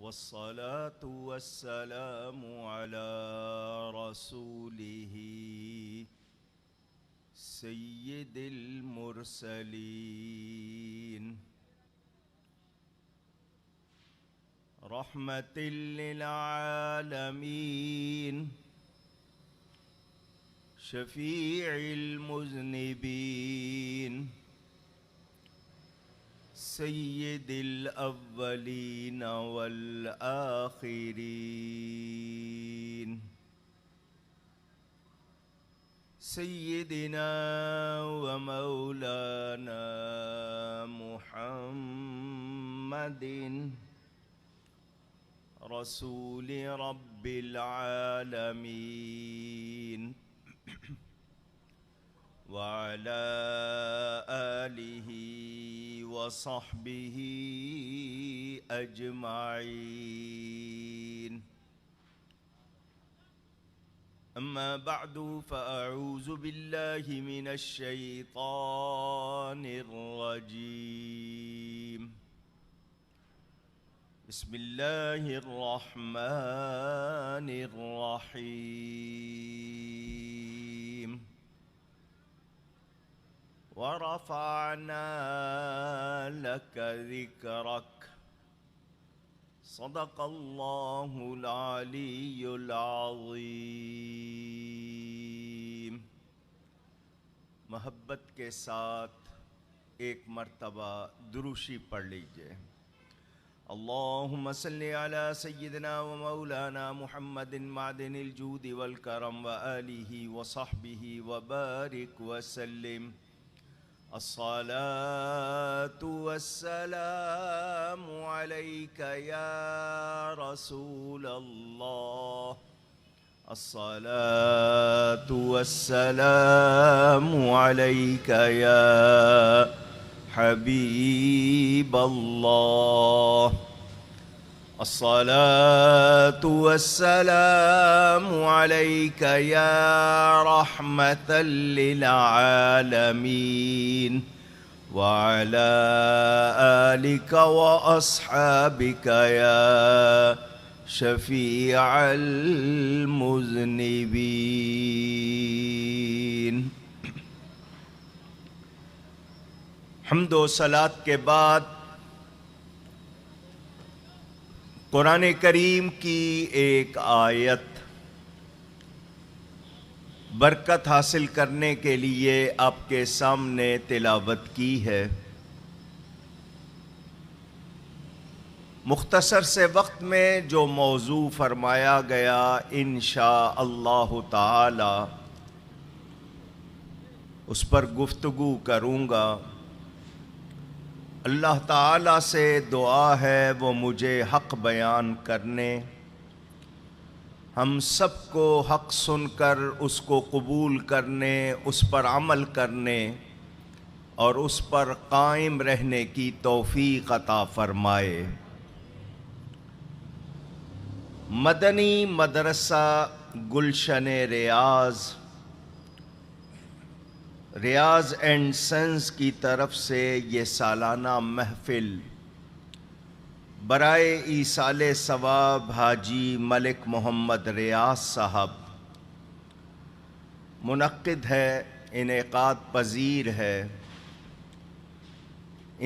والصلاة والسلام على رسوله سيد المرسلين رحمة للعالمين شفيع المذنبين سيد الأولين والآخرين سيدنا ومولانا محمد رسول رب العالمين وعلى آله وصحبه أجمعين أما بعد فأعوذ بالله من الشيطان الرجيم بسم الله الرحمن الرحيم ورفعنا لك ذكرك صدق الله العلي العظيم. محبت کے ساتھ ایک مرتبہ دروشی پڑھ لیجئے. اللهم صل على سيدنا ومولانا محمد معدن الجود والكرم وآله وصحبه وبارك وسلم. الصلاة والسلام عليك يا رسول الله. الصلاة والسلام عليك يا حبيب الله. الصلاة والسلام عليك يا رحمة للعالمين وعلى آلك وأصحابك يا شفيع المذنبين. حمد و صلاۃ کے بعد قرآن کریم کی ایک آیت برکت حاصل کرنے کے لیے آپ کے سامنے تلاوت کی ہے. مختصر سے وقت میں جو موضوع فرمایا گیا انشاء اللہ تعالی اس پر گفتگو کروں گا. اللہ تعالیٰ سے دعا ہے وہ مجھے حق بیان کرنے، ہم سب کو حق سن کر اس کو قبول کرنے، اس پر عمل کرنے اور اس پر قائم رہنے کی توفیق عطا فرمائے. مدنی مدرسہ گلشن ریاض اینڈ سنز کی طرف سے یہ سالانہ محفل برائے ایصال ثواب حاجی ملک محمد ریاض صاحب منعقد ہے، انعقاد پذیر ہے.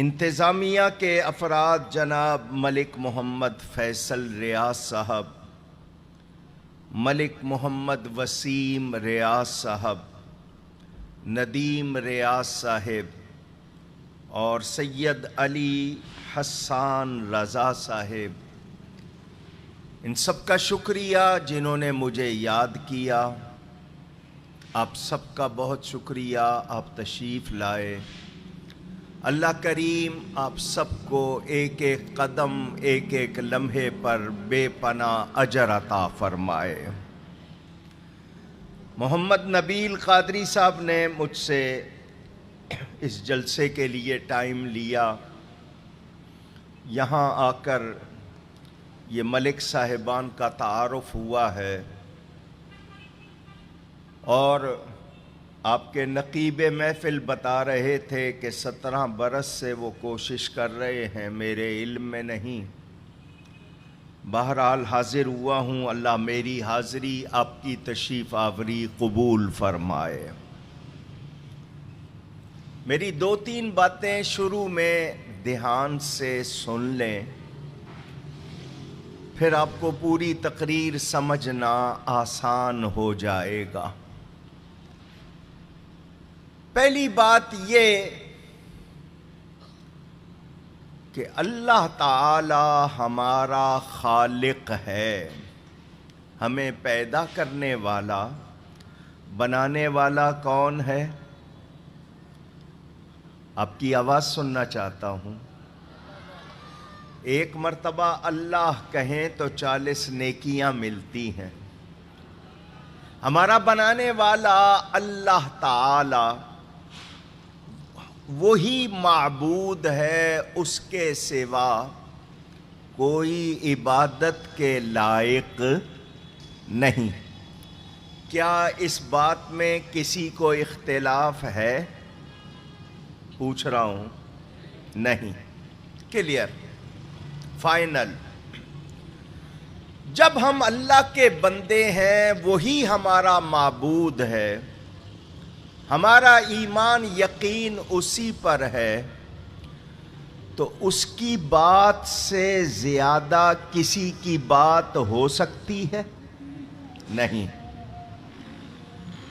انتظامیہ کے افراد جناب ملک محمد فیصل ریاض صاحب، ملک محمد وسیم ریاض صاحب، ندیم ریاض صاحب اور سید علی حسان رضا صاحب، ان سب کا شکریہ جنہوں نے مجھے یاد کیا. آپ سب کا بہت شکریہ، آپ تشریف لائے. اللہ کریم آپ سب کو ایک ایک قدم، ایک ایک لمحے پر بے پناہ اجر عطا فرمائے. محمد نبیل قادری صاحب نے مجھ سے اس جلسے کے لیے ٹائم لیا. یہاں آ کر یہ ملک صاحبان کا تعارف ہوا ہے اور آپ کے نقیب محفل بتا رہے تھے کہ 17 برس سے وہ کوشش کر رہے ہیں، میرے علم میں نہیں. بہرحال حاضر ہوا ہوں، اللہ میری حاضری آپ کی تشریف آوری قبول فرمائے۔ میری دو تین باتیں شروع میں دھیان سے سن لیں، پھر آپ کو پوری تقریر سمجھنا آسان ہو جائے گا۔ پہلی بات یہ کہ اللہ تعالی ہمارا خالق ہے، ہمیں پیدا کرنے والا، بنانے والا کون ہے؟ آپ کی آواز سننا چاہتا ہوں۔ ایک مرتبہ اللہ کہیں تو 40 نیکیاں ملتی ہیں۔ ہمارا بنانے والا اللہ تعالی وہی معبود ہے، اس کے سوا کوئی عبادت کے لائق نہیں۔ کیا اس بات میں کسی کو اختلاف ہے؟ پوچھ رہا ہوں، نہیں، کلیئر، فائنل۔ جب ہم اللہ کے بندے ہیں، وہی ہمارا معبود ہے، ہمارا ایمان یقین اسی پر ہے، تو اس کی بات سے زیادہ کسی کی بات ہو سکتی ہے؟ نہیں۔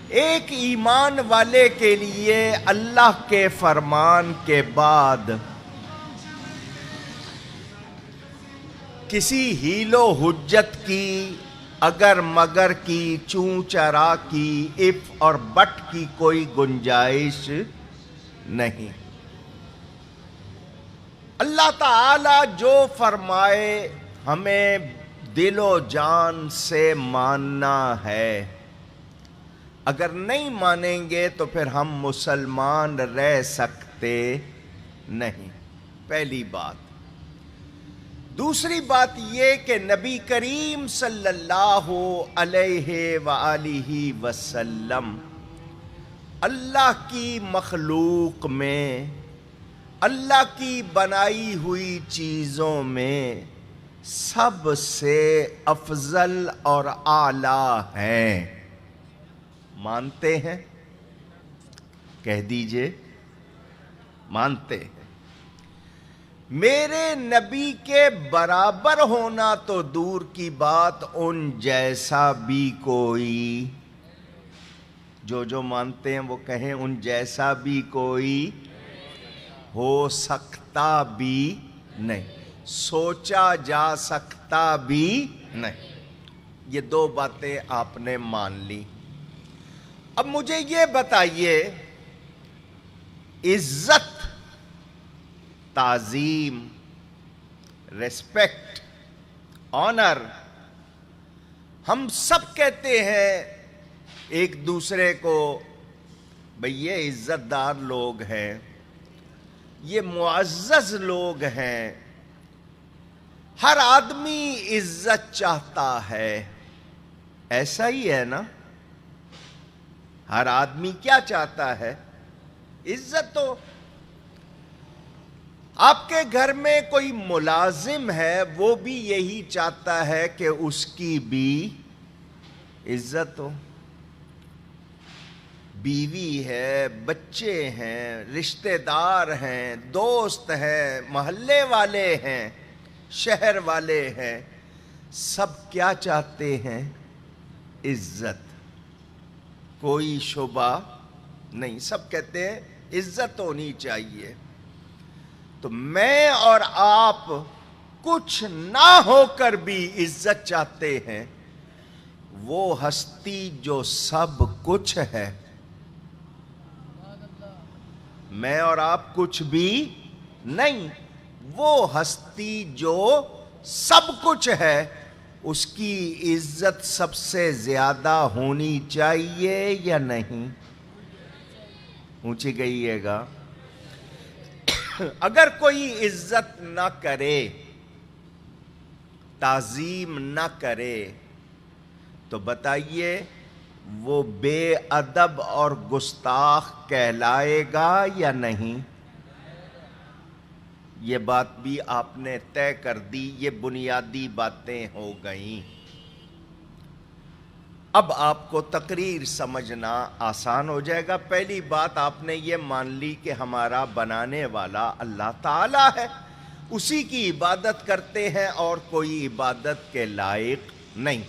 ایک ایمان والے کے لیے اللہ کے فرمان کے بعد کسی حیل و حجت کی، اگر مگر کی، چوں چرا کی، اف اور بٹ کی کوئی گنجائش نہیں۔ اللہ تعالی جو فرمائے ہمیں دل و جان سے ماننا ہے۔ اگر نہیں مانیں گے تو پھر ہم مسلمان رہ سکتے نہیں، پہلی بات۔ دوسری بات یہ کہ نبی کریم صلی اللہ علیہ وآلہ وسلم اللہ کی مخلوق میں، اللہ کی بنائی ہوئی چیزوں میں سب سے افضل اور اعلیٰ ہیں۔ مانتے ہیں؟ کہہ دیجئے، مانتے ہیں۔ میرے نبی کے برابر ہونا تو دور کی بات، ان جیسا بھی کوئی، جو مانتے ہیں وہ کہیں ان جیسا بھی کوئی ہو سکتا بھی نہیں، سوچا جا سکتا بھی نہیں۔ یہ دو باتیں آپ نے مان لی۔ اب مجھے یہ بتائیے، عزت، تعظیم، ریسپیکٹ، آنر، ہم سب کہتے ہیں ایک دوسرے کو، بھئی یہ عزت دار لوگ ہیں، یہ معزز لوگ ہیں، ہر آدمی عزت چاہتا ہے۔ ایسا ہی ہے نا؟ ہر آدمی کیا چاہتا ہے؟ عزت۔ تو آپ کے گھر میں کوئی ملازم ہے، وہ بھی یہی چاہتا ہے کہ اس کی بھی عزت ہو۔ بیوی ہے، بچے ہیں، رشتہ دار ہیں، دوست ہیں، محلے والے ہیں، شہر والے ہیں، سب کیا چاہتے ہیں؟ عزت۔ کوئی شبہ نہیں، سب کہتے ہیں عزت ہونی چاہیے۔ تو میں اور آپ کچھ نہ ہو کر بھی عزت چاہتے ہیں، وہ ہستی جو سب کچھ ہے۔ میں اور آپ کچھ بھی نہیں، وہ ہستی جو سب کچھ ہے، اس کی عزت سب سے زیادہ ہونی چاہیے یا نہیں؟ اونچی گئیے گا۔ اگر کوئی عزت نہ کرے، تعظیم نہ کرے، تو بتائیے وہ بے ادب اور گستاخ کہلائے گا یا نہیں؟ یہ بات بھی آپ نے طے کر دی، یہ بنیادی باتیں ہو گئیں۔ اب آپ کو تقریر سمجھنا آسان ہو جائے گا۔ پہلی بات آپ نے یہ مان لی کہ ہمارا بنانے والا اللہ تعالیٰ ہے، اسی کی عبادت کرتے ہیں اور کوئی عبادت کے لائق نہیں۔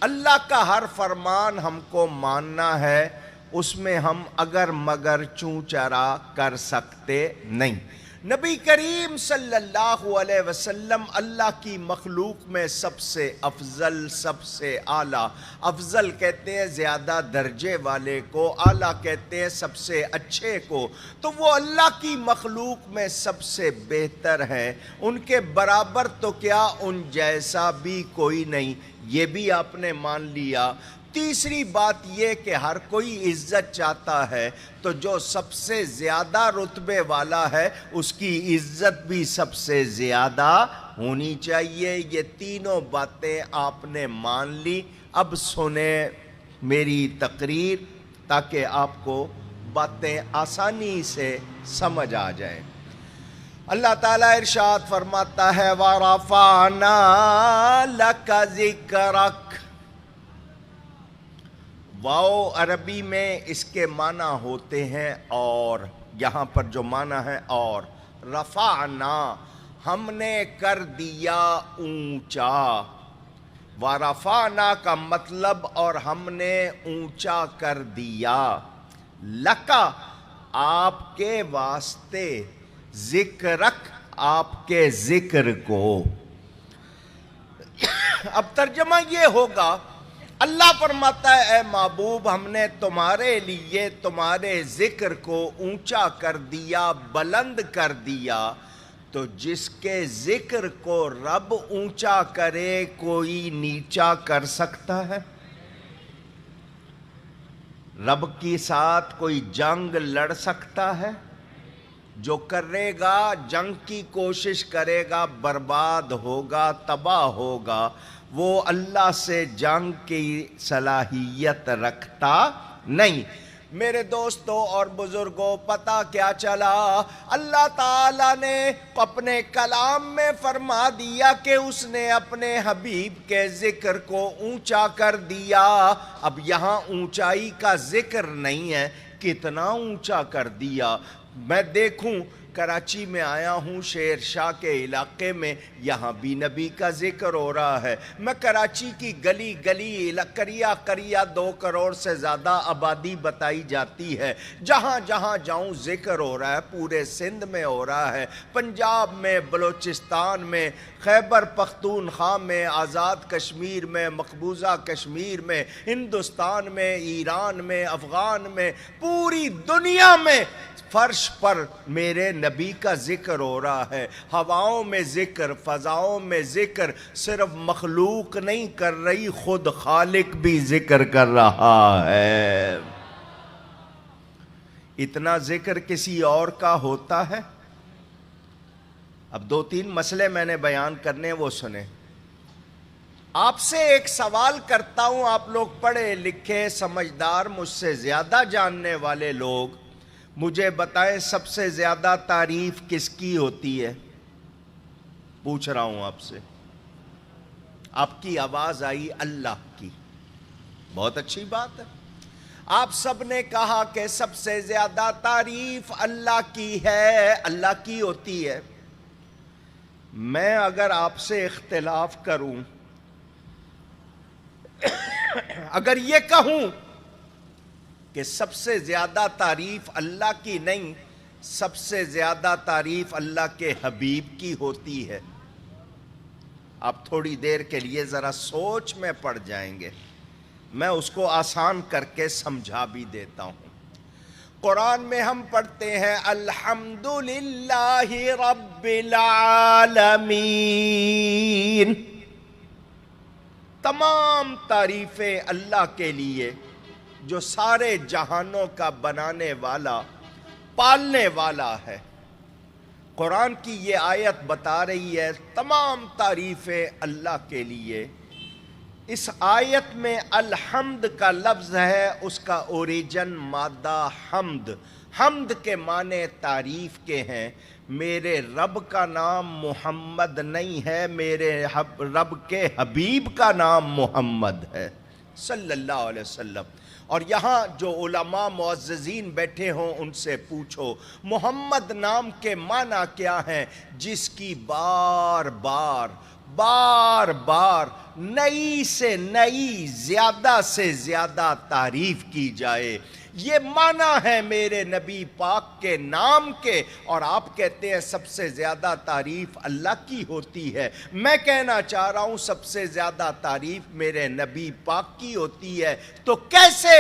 اللہ کا ہر فرمان ہم کو ماننا ہے، اس میں ہم اگر مگر چوں چرا کر سکتے نہیں۔ نبی کریم صلی اللہ علیہ وسلم اللہ کی مخلوق میں سب سے افضل، سب سے اعلیٰ۔ افضل کہتے ہیں زیادہ درجے والے کو، اعلیٰ کہتے ہیں سب سے اچھے کو۔ تو وہ اللہ کی مخلوق میں سب سے بہتر ہے، ان کے برابر تو کیا ان جیسا بھی کوئی نہیں، یہ بھی آپ نے مان لیا۔ تیسری بات یہ کہ ہر کوئی عزت چاہتا ہے، تو جو سب سے زیادہ رتبے والا ہے اس کی عزت بھی سب سے زیادہ ہونی چاہیے۔ یہ تینوں باتیں آپ نے مان لی۔ اب سنیں میری تقریر تاکہ آپ کو باتیں آسانی سے سمجھ آ جائیں۔ اللہ تعالیٰ ارشاد فرماتا ہے وَرَفَعْنَا لَكَ ذِكْرَكَ۔ واو عربی میں اس کے معنی ہوتے ہیں اور، یہاں پر جو معنی ہے اور، رفعنا ہم نے کر دیا اونچا، ورفعنا کا مطلب اور ہم نے اونچا کر دیا، لکا آپ کے واسطے، ذکرک آپ کے ذکر کو۔ اب ترجمہ یہ ہوگا، اللہ فرماتا ہے اے محبوب ہم نے تمہارے لیے تمہارے ذکر کو اونچا کر دیا، بلند کر دیا۔ تو جس کے ذکر کو رب اونچا کرے کوئی نیچا کر سکتا ہے؟ رب کے ساتھ کوئی جنگ لڑ سکتا ہے؟ جو کرے گا جنگ کی کوشش کرے گا برباد ہوگا، تباہ ہوگا۔ وہ اللہ سے جنگ کی صلاحیت رکھتا نہیں۔ میرے دوستوں اور بزرگوں، پتہ کیا چلا؟ اللہ تعالیٰ نے اپنے کلام میں فرما دیا کہ اس نے اپنے حبیب کے ذکر کو اونچا کر دیا۔ اب یہاں اونچائی کا ذکر نہیں ہے، کتنا اونچا کر دیا۔ میں دیکھوں کراچی میں آیا ہوں، شیر شاہ کے علاقے میں، یہاں بھی نبی کا ذکر ہو رہا ہے۔ میں کراچی کی گلی گلی، کریا کریا 2 کروڑ سے زیادہ آبادی بتائی جاتی ہے، جہاں جہاں جاؤں ذکر ہو رہا ہے۔ پورے سندھ میں ہو رہا ہے، پنجاب میں، بلوچستان میں، خیبر پختونخوا میں، آزاد کشمیر میں، مقبوضہ کشمیر میں، ہندوستان میں، ایران میں، افغان میں، پوری دنیا میں فرش پر میرے نبی کا ذکر ہو رہا ہے۔ ہواؤں میں ذکر، فضاؤں میں ذکر، صرف مخلوق نہیں کر رہی، خود خالق بھی ذکر کر رہا ہے۔ اتنا ذکر کسی اور کا ہوتا ہے؟ اب 2-3 مسئلے میں نے بیان کرنے، وہ سنیں۔ آپ سے ایک سوال کرتا ہوں، آپ لوگ پڑھے لکھے سمجھدار، مجھ سے زیادہ جاننے والے لوگ، مجھے بتائیں سب سے زیادہ تعریف کس کی ہوتی ہے؟ پوچھ رہا ہوں آپ سے۔ آپ کی آواز آئی اللہ کی، بہت اچھی بات ہے۔ آپ سب نے کہا کہ سب سے زیادہ تعریف اللہ کی ہے، اللہ کی ہوتی ہے۔ میں اگر آپ سے اختلاف کروں، اگر یہ کہوں کہ سب سے زیادہ تعریف اللہ کی نہیں، سب سے زیادہ تعریف اللہ کے حبیب کی ہوتی ہے، آپ تھوڑی دیر کے لیے ذرا سوچ میں پڑ جائیں گے۔ میں اس کو آسان کر کے سمجھا بھی دیتا ہوں۔ قرآن میں ہم پڑھتے ہیں الحمدللہ رب العالمین، تمام تعریفیں اللہ کے لیے جو سارے جہانوں کا بنانے والا، پالنے والا ہے۔ قرآن کی یہ آیت بتا رہی ہے تمام تعریفیں اللہ کے لیے۔ اس آیت میں الحمد کا لفظ ہے، اس کا اوریجن مادہ حمد، حمد کے معنی تعریف کے ہیں. میرے رب کا نام محمد نہیں ہے، میرے رب کے حبیب کا نام محمد ہے صلی اللہ علیہ وسلم. اور یہاں جو علماء معززین بیٹھے ہوں ان سے پوچھو محمد نام کے معنی کیا ہیں؟ جس کی بار بار نئی سے نئی، زیادہ سے زیادہ تعریف کی جائے. یہ معنی ہے میرے نبی پاک کے نام کے. اور آپ کہتے ہیں سب سے زیادہ تعریف اللہ کی ہوتی ہے. میں کہنا چاہ رہا ہوں سب سے زیادہ تعریف میرے نبی پاک کی ہوتی ہے. تو کیسے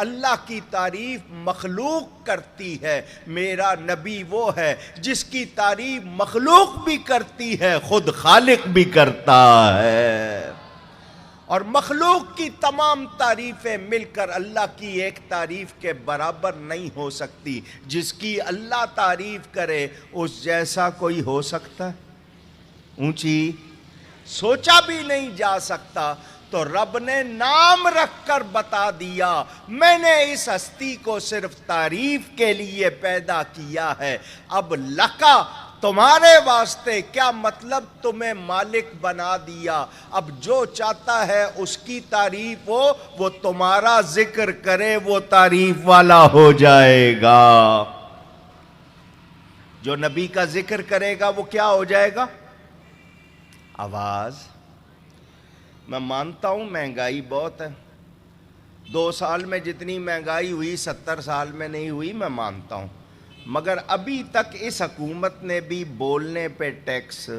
اللہ کی تعریف مخلوق کرتی ہے؟ میرا نبی وہ ہے جس کی تعریف مخلوق بھی کرتی ہے، خود خالق بھی کرتا ہے. اور مخلوق کی تمام تعریفیں مل کر اللہ کی ایک تعریف کے برابر نہیں ہو سکتی. جس کی اللہ تعریف کرے اس جیسا کوئی ہو سکتا ہے؟ اونچی سوچا بھی نہیں جا سکتا. تو رب نے نام رکھ کر بتا دیا میں نے اس ہستی کو صرف تعریف کے لیے پیدا کیا ہے. اب لکا تمہارے واسطے کیا مطلب؟ تمہیں مالک بنا دیا. اب جو چاہتا ہے اس کی تعریف ہو، وہ تمہارا ذکر کرے، وہ تعریف والا ہو جائے گا. جو نبی کا ذکر کرے گا وہ کیا ہو جائے گا؟ آواز. میں مانتا ہوں مہنگائی بہت ہے. 2 سال میں جتنی مہنگائی ہوئی 70 سال میں نہیں ہوئی، میں مانتا ہوں. مگر ابھی تک اس حکومت نے بھی بولنے پہ ٹیکس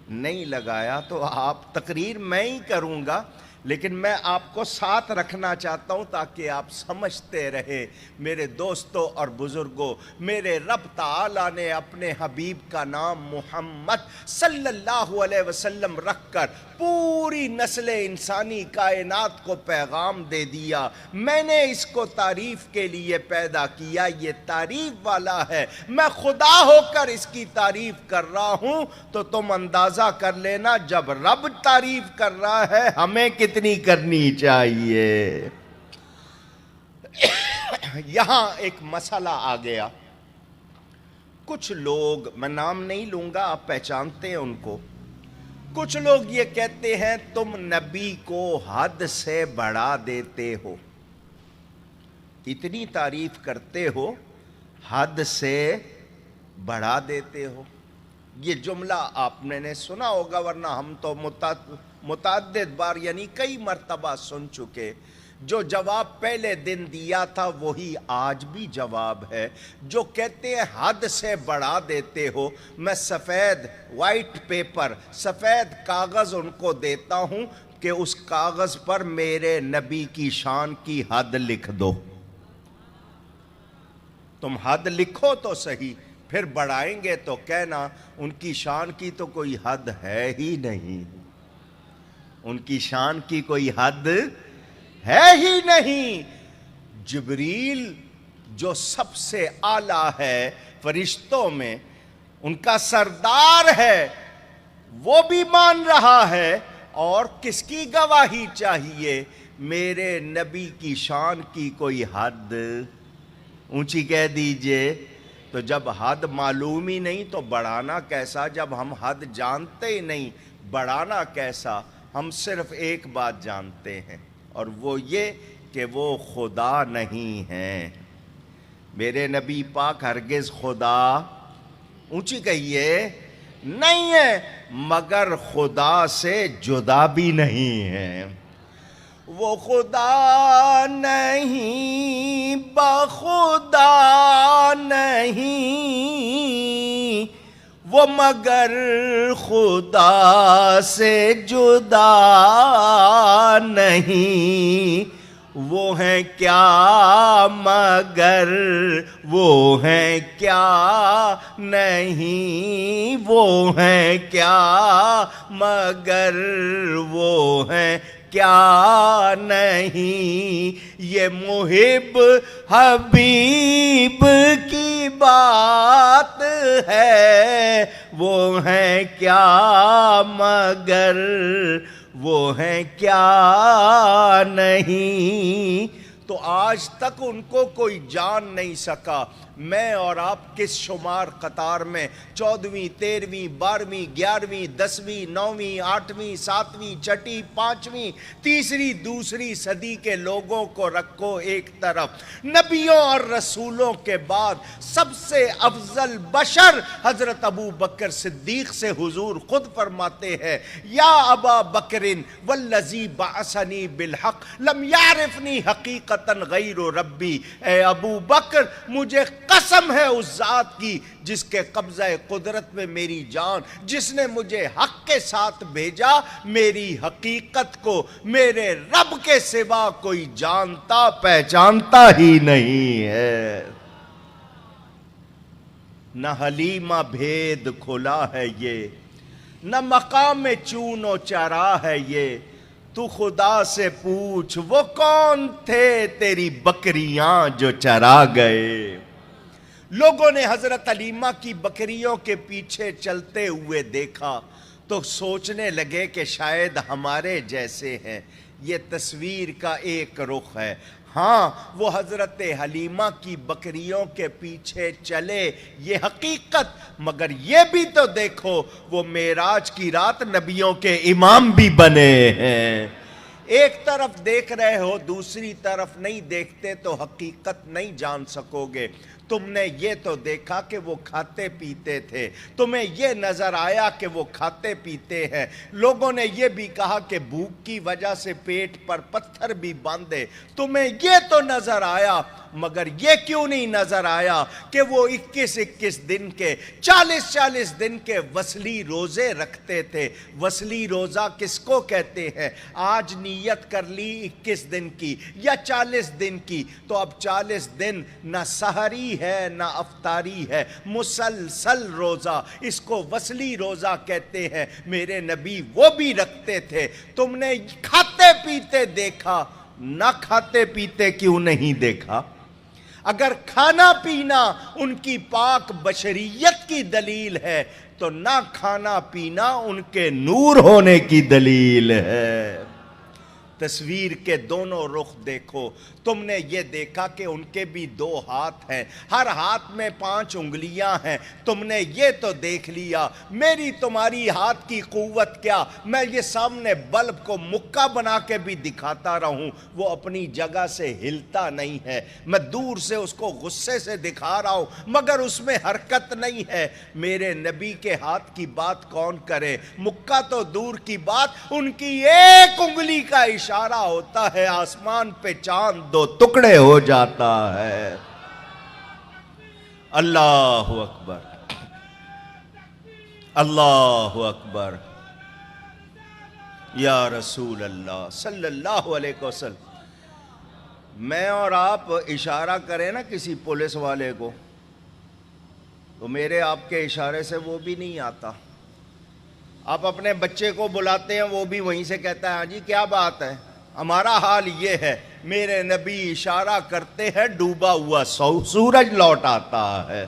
نہیں لگایا. تو آپ تقریر میں ہی کروں گا، لیکن میں آپ کو ساتھ رکھنا چاہتا ہوں تاکہ آپ سمجھتے رہے. میرے دوستوں اور بزرگوں، میرے رب تعالیٰ نے اپنے حبیب کا نام محمد صلی اللہ علیہ وسلم رکھ کر پوری نسل انسانی کائنات کو پیغام دے دیا. میں نے اس کو تعریف کے لیے پیدا کیا، یہ تعریف والا ہے. میں خدا ہو کر اس کی تعریف کر رہا ہوں. تو تم اندازہ کر لینا جب رب تعریف کر رہا ہے ہمیں کتنی کرنی چاہیے. یہاں ایک مسئلہ آ گیا. کچھ لوگ، میں نام نہیں لوں گا، آپ پہچانتے ہیں ان کو. کچھ لوگ یہ کہتے ہیں تم نبی کو حد سے بڑھا دیتے ہو، اتنی تعریف کرتے ہو حد سے بڑھا دیتے ہو. یہ جملہ آپ نے سنا ہوگا، ورنہ ہم تو متعدد بار یعنی کئی مرتبہ سن چکے. جو جواب پہلے دن دیا تھا وہی آج بھی جواب ہے. جو کہتے ہیں حد سے بڑھا دیتے ہو، میں سفید وائٹ پیپر، سفید کاغذ ان کو دیتا ہوں کہ اس کاغذ پر میرے نبی کی شان کی حد لکھ دو. تم حد لکھو تو صحیح، پھر بڑھائیں گے تو کہنا ان کی شان کی تو کوئی حد ہے ہی نہیں. ان کی شان کی کوئی حد ہے ہی نہیں. جبریل جو سب سے اعلیٰ ہے فرشتوں میں، ان کا سردار ہے، وہ بھی مان رہا ہے. اور کس کی گواہی چاہیے؟ میرے نبی کی شان کی کوئی حد اونچی کہہ دیجئے. تو جب حد معلوم ہی نہیں تو بڑھانا کیسا؟ جب ہم حد جانتے ہی نہیں بڑھانا کیسا؟ ہم صرف ایک بات جانتے ہیں اور وہ یہ کہ وہ خدا نہیں ہیں. میرے نبی پاک ہرگز خدا، اونچی کہیے، نہیں ہے، مگر خدا سے جدا بھی نہیں ہے. وہ خدا نہیں، بخدا نہیں، وہ مگر خدا سے جدا نہیں. وہ ہیں کیا مگر وہ ہیں کیا نہیں، وہ ہیں کیا مگر وہ ہیں کیا نہیں. یہ محب حبیب کی بات ہے. وہ ہیں کیا مگر وہ ہیں کیا نہیں. تو آج تک ان کو کوئی جان نہیں سکا۔ میں اور آپ کس شمار قطار میں 14ویں 13ویں 12ویں 11ویں 10ویں 9ویں 8ویں 7ویں 6ٹی 5ویں تیسری دوسری صدی کے لوگوں کو رکھو ایک طرف، نبیوں اور رسولوں کے بعد سب سے افضل بشر حضرت ابو بکر صدیق سے حضور خود فرماتے ہیں یا ابا بکر والذی بعثنی بالحق لم یعرفنی حقیقتا غیر ربی، اے ابو بکر مجھے قسم ہے اس ذات کی جس کے قبضہ قدرت میں میری جان، جس نے مجھے حق کے ساتھ بھیجا، میری حقیقت کو میرے رب کے سوا کوئی جانتا پہچانتا ہی نہیں ہے۔ نہ حلیمہ بھید کھلا ہے یہ، نہ مقام چون و چرا ہے یہ، تو خدا سے پوچھ وہ کون تھے تیری بکریاں جو چرا گئے۔ لوگوں نے حضرت حلیمہ کی بکریوں کے پیچھے چلتے ہوئے دیکھا تو سوچنے لگے کہ شاید ہمارے جیسے ہیں۔ یہ تصویر کا ایک رخ ہے۔ ہاں وہ حضرت حلیمہ کی بکریوں کے پیچھے چلے، یہ حقیقت، مگر یہ بھی تو دیکھو وہ معراج کی رات نبیوں کے امام بھی بنے ہیں۔ ایک طرف دیکھ رہے ہو دوسری طرف نہیں دیکھتے تو حقیقت نہیں جان سکو گے۔ تم نے یہ تو دیکھا کہ وہ کھاتے پیتے تھے، تمہیں یہ نظر آیا کہ وہ کھاتے پیتے ہیں، لوگوں نے یہ بھی کہا کہ بھوک کی وجہ سے پیٹ پر پتھر بھی باندھے، تمہیں یہ تو نظر آیا، مگر یہ کیوں نہیں نظر آیا کہ وہ 21 دن کے 40 دن کے وصلی روزے رکھتے تھے۔ وصلی روزہ کس کو کہتے ہیں؟ آج نیت کر لی 21 دن کی یا 40 دن کی تو اب 40 دن نہ سحری ہے نہ افطاری ہے، مسلسل روزہ، اس کو وصلی روزہ کہتے ہیں۔ میرے نبی وہ بھی رکھتے تھے، تم نے کھاتے پیتے دیکھا، نہ کھاتے پیتے کیوں نہیں دیکھا؟ اگر کھانا پینا ان کی پاک بشریت کی دلیل ہے تو نہ کھانا پینا ان کے نور ہونے کی دلیل ہے۔ تصویر کے دونوں رخ دیکھو، تم نے یہ دیکھا کہ ان کے بھی 2 ہاتھ ہیں، ہر ہاتھ میں 5 انگلیاں ہیں، تم نے یہ تو دیکھ لیا۔ میری تمہاری ہاتھ کی قوت کیا، میں یہ سامنے بلب کو مکہ بنا کے بھی دکھاتا رہوں وہ اپنی جگہ سے ہلتا نہیں ہے، میں دور سے اس کو غصے سے دکھا رہا ہوں مگر اس میں حرکت نہیں ہے۔ میرے نبی کے ہاتھ کی بات کون کرے، مکہ تو دور کی بات، ان کی ایک انگلی کا اشارہ ہوتا ہے آسمان پہ چاند 2 ٹکڑے ہو جاتا ہے۔ اللہ اکبر، اللہ اکبر، یا رسول اللہ صلی اللہ علیہ وسلم۔ میں اور آپ اشارہ کریں نا کسی پولیس والے کو تو میرے آپ کے اشارے سے وہ بھی نہیں آتا۔ آپ اپنے بچے کو بلاتے ہیں وہ بھی وہیں سے کہتا ہے ہاں جی کیا بات ہے۔ ہمارا حال یہ ہے، میرے نبی اشارہ کرتے ہیں ڈوبا ہوا سورج لوٹ آتا ہے،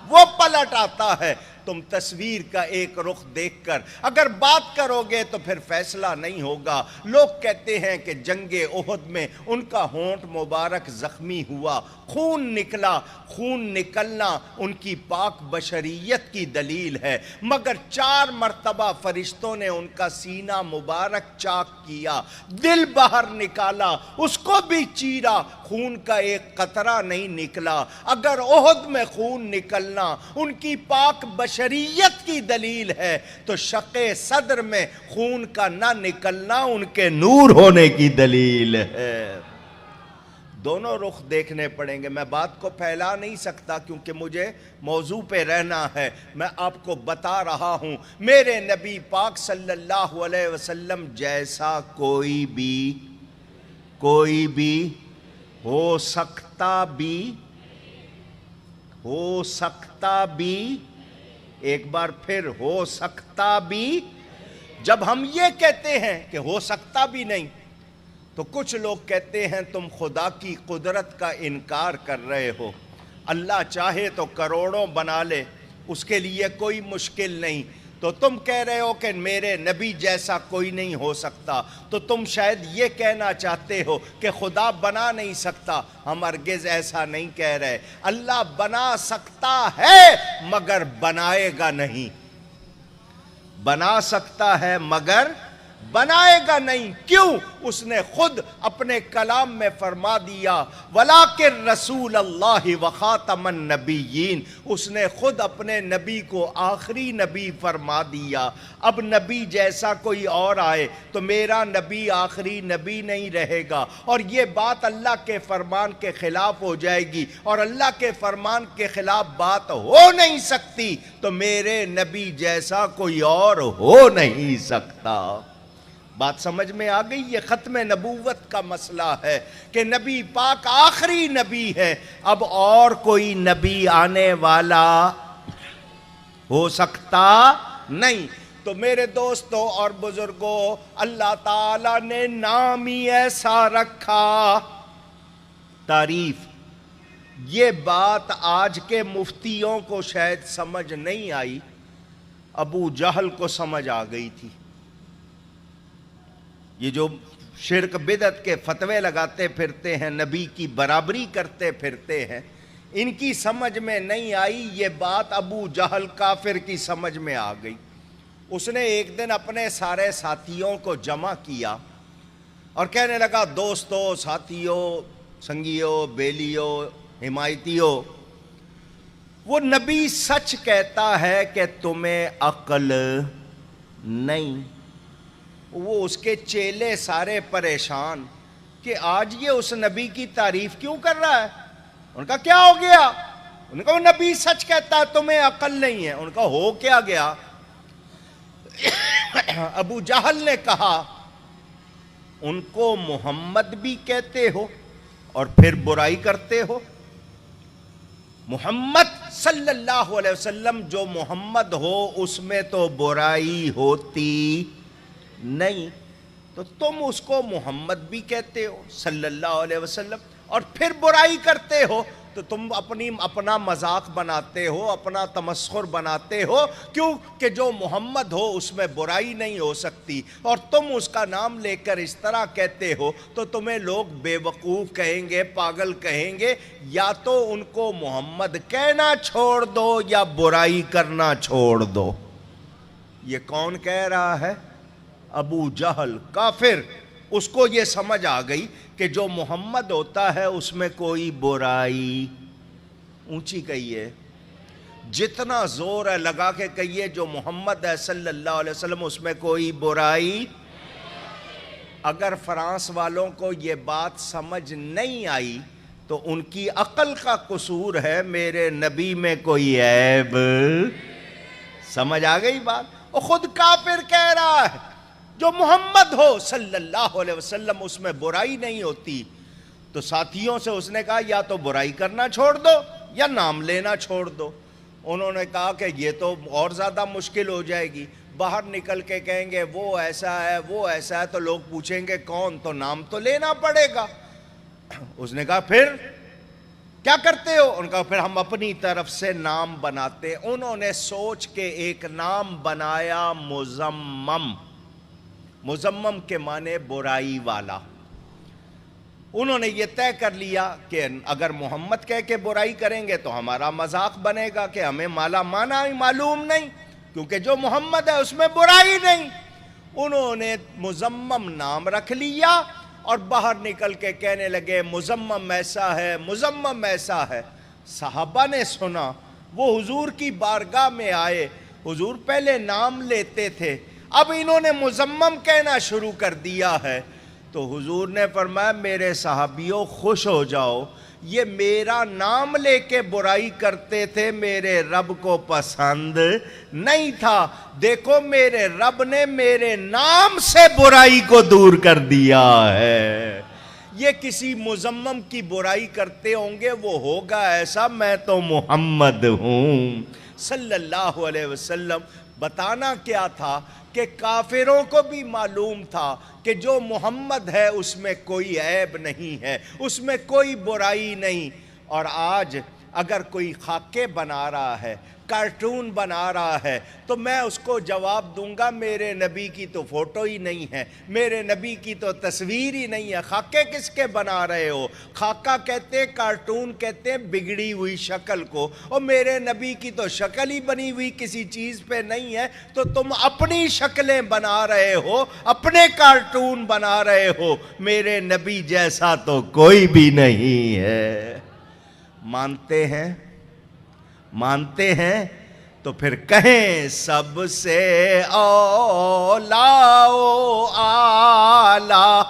وہ پلٹ آتا ہے۔ تم تصویر کا ایک رخ دیکھ کر اگر بات کرو گے تو پھر فیصلہ نہیں ہوگا۔ لوگ کہتے ہیں کہ جنگ احد میں ان کا ہونٹ مبارک زخمی ہوا، خون نکلا، خون نکلنا ان کی پاک بشریت کی دلیل ہے، مگر 4 مرتبہ فرشتوں نے ان کا سینہ مبارک چاک کیا، دل باہر نکالا، اس کو بھی چیرا، خون کا ایک قطرہ نہیں نکلا۔ اگر احد میں خون نکلنا ان کی پاک بشریت کی دلیل ہے تو شق صدر میں خون کا نہ نکلنا ان کے نور ہونے کی دلیل ہے۔ دونوں رخ دیکھنے پڑیں گے، میں بات کو پھیلا نہیں سکتا کیونکہ مجھے موضوع پہ رہنا ہے، میں آپ کو بتا رہا ہوں میرے نبی پاک صلی اللہ علیہ وسلم جیسا کوئی بھی ہو سکتا بھی ایک بار پھر ہو سکتا بھی۔ جب ہم یہ کہتے ہیں کہ ہو سکتا بھی نہیں تو کچھ لوگ کہتے ہیں تم خدا کی قدرت کا انکار کر رہے ہو، اللہ چاہے تو کروڑوں بنا لے، اس کے لیے کوئی مشکل نہیں، تو تم کہہ رہے ہو کہ میرے نبی جیسا کوئی نہیں ہو سکتا، تو تم شاید یہ کہنا چاہتے ہو کہ خدا بنا نہیں سکتا۔ ہم ہرگز ایسا نہیں کہہ رہے۔ اللہ بنا سکتا ہے مگر بنائے گا نہیں، بنا سکتا ہے مگر بنائے گا نہیں۔ کیوں؟ اس نے خود اپنے کلام میں فرما دیا وَلَٰكِن رسول اللہ وخاتم النبیین، اس نے خود اپنے نبی کو آخری نبی فرما دیا۔ اب نبی جیسا کوئی اور آئے تو میرا نبی آخری نبی نہیں رہے گا، اور یہ بات اللہ کے فرمان کے خلاف ہو جائے گی، اور اللہ کے فرمان کے خلاف بات ہو نہیں سکتی تو میرے نبی جیسا کوئی اور ہو نہیں سکتا۔ بات سمجھ میں آ گئی؟ یہ ختم نبوت کا مسئلہ ہے کہ نبی پاک آخری نبی ہے، اب اور کوئی نبی آنے والا ہو سکتا نہیں۔ تو میرے دوستوں اور بزرگوں، اللہ تعالیٰ نے نام ہی ایسا رکھا، تعریف۔ یہ بات آج کے مفتیوں کو شاید سمجھ نہیں آئی، ابو جہل کو سمجھ آ گئی تھی۔ یہ جو شرک بدعت کے فتوے لگاتے پھرتے ہیں، نبی کی برابری کرتے پھرتے ہیں، ان کی سمجھ میں نہیں آئی یہ بات، ابو جہل کافر کی سمجھ میں آ گئی۔ اس نے ایک دن اپنے سارے ساتھیوں کو جمع کیا اور کہنے لگا، دوستو، ساتھیوں، سنگیوں، بیلیوں، حمایتیوں، وہ نبی سچ کہتا ہے کہ تمہیں عقل نہیں۔ وہ اس کے چیلے سارے پریشان کہ آج یہ اس نبی کی تعریف کیوں کر رہا ہے؟ ان کا کیا ہو گیا؟ ان کا وہ نبی سچ کہتا ہے تمہیں عقل نہیں ہے۔ ان کا ہو کیا گیا؟ ابو جہل نے کہا، ان کو محمد بھی کہتے ہو اور پھر برائی کرتے ہو؟ محمد صلی اللہ علیہ وسلم جو محمد ہو اس میں تو برائی ہوتی نہیں، تو تم اس کو محمد بھی کہتے ہو صلی اللہ علیہ وسلم اور پھر برائی کرتے ہو، تو تم اپنا مذاق بناتے ہو، اپنا تمسخر بناتے ہو۔ کیوں کہ جو محمد ہو اس میں برائی نہیں ہو سکتی، اور تم اس کا نام لے کر اس طرح کہتے ہو تو تمہیں لوگ بے وقوف کہیں گے، پاگل کہیں گے۔ یا تو ان کو محمد کہنا چھوڑ دو یا برائی کرنا چھوڑ دو۔ یہ کون کہہ رہا ہے؟ ابو جہل کافر۔ اس کو یہ سمجھ آ گئی کہ جو محمد ہوتا ہے اس میں کوئی برائی، اونچی کہیے، جتنا زور ہے لگا کے کہیے، جو محمد ہے صلی اللہ علیہ وسلم اس میں کوئی برائی۔ اگر فرانس والوں کو یہ بات سمجھ نہیں آئی تو ان کی عقل کا قصور ہے، میرے نبی میں کوئی عیب۔ سمجھ آ گئی بات؟ وہ خود کافر کہہ رہا ہے جو محمد ہو صلی اللہ علیہ وسلم اس میں برائی نہیں ہوتی۔ تو ساتھیوں سے اس نے کہا، یا تو برائی کرنا چھوڑ دو یا نام لینا چھوڑ دو۔ انہوں نے کہا کہ یہ تو اور زیادہ مشکل ہو جائے گی، باہر نکل کے کہیں گے وہ ایسا ہے وہ ایسا ہے، تو لوگ پوچھیں گے کون، تو نام تو لینا پڑے گا۔ اس نے کہا پھر کیا کرتے ہو؟ ان کا پھر ہم اپنی طرف سے نام بناتے۔ انہوں نے سوچ کے ایک نام بنایا، مزمم۔ مزمم کے معنی برائی والا۔ انہوں نے یہ طے کر لیا کہ اگر محمد کہہ کے برائی کریں گے تو ہمارا مذاق بنے گا کہ ہمیں مالا مانا ہی معلوم نہیں، کیونکہ جو محمد ہے اس میں برائی نہیں۔ انہوں نے مزمم نام رکھ لیا اور باہر نکل کے کہنے لگے مزمم ایسا ہے، مزمم ایسا ہے۔ صحابہ نے سنا، وہ حضور کی بارگاہ میں آئے، حضور پہلے نام لیتے تھے، اب انہوں نے مزمم کہنا شروع کر دیا ہے۔ تو حضور نے فرمایا، میرے صحابیوں خوش ہو جاؤ، یہ میرا نام لے کے برائی کرتے تھے، میرے رب کو پسند نہیں تھا۔ دیکھو میرے رب نے میرے نام سے برائی کو دور کر دیا ہے۔ یہ کسی مزمم کی برائی کرتے ہوں گے، وہ ہوگا ایسا، میں تو محمد ہوں صلی اللہ علیہ وسلم۔ بتانا کیا تھا کہ کافروں کو بھی معلوم تھا کہ جو محمد ہے اس میں کوئی عیب نہیں ہے، اس میں کوئی برائی نہیں۔ اور آج اگر کوئی خاکے بنا رہا ہے، کارٹون بنا رہا ہے تو میں اس کو جواب دوں گا میرے نبی کی تو فوٹو ہی نہیں ہے، میرے نبی کی تو تصویر ہی نہیں ہے، خاکے کس کے بنا رہے ہو؟ خاکہ کہتے ہیں، کارٹون کہتے ہیں بگڑی ہوئی شکل کو، اور میرے نبی کی تو شکل ہی بنی ہوئی کسی چیز پہ نہیں ہے، تو تم اپنی شکلیں بنا رہے ہو، اپنے کارٹون بنا رہے ہو، میرے نبی جیسا تو کوئی بھی نہیں ہے۔ مانتے ہیں؟ مانتے ہیں تو پھر کہیں سب سے اولا و اعلی،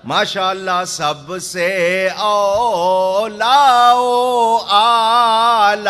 ماشاءاللہ سب سے اولا و اعلی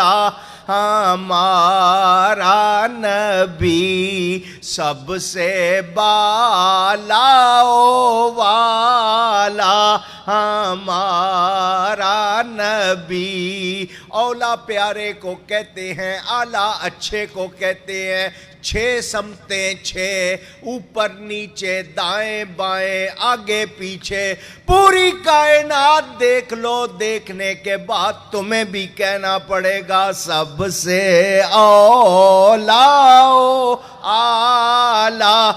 ہمارا نبی، سب سے بالا و والا ہمارا نبی۔ اولا پیارے کو کہتے ہیں، اعلیٰ اچھے کو کہتے ہیں۔ 6 سمتیں 6، اوپر نیچے دائیں بائیں آگے پیچھے، پوری کائنات دیکھ لو، دیکھنے کے بعد تمہیں بھی کہنا پڑے گا سب سے اولا و اعلیٰ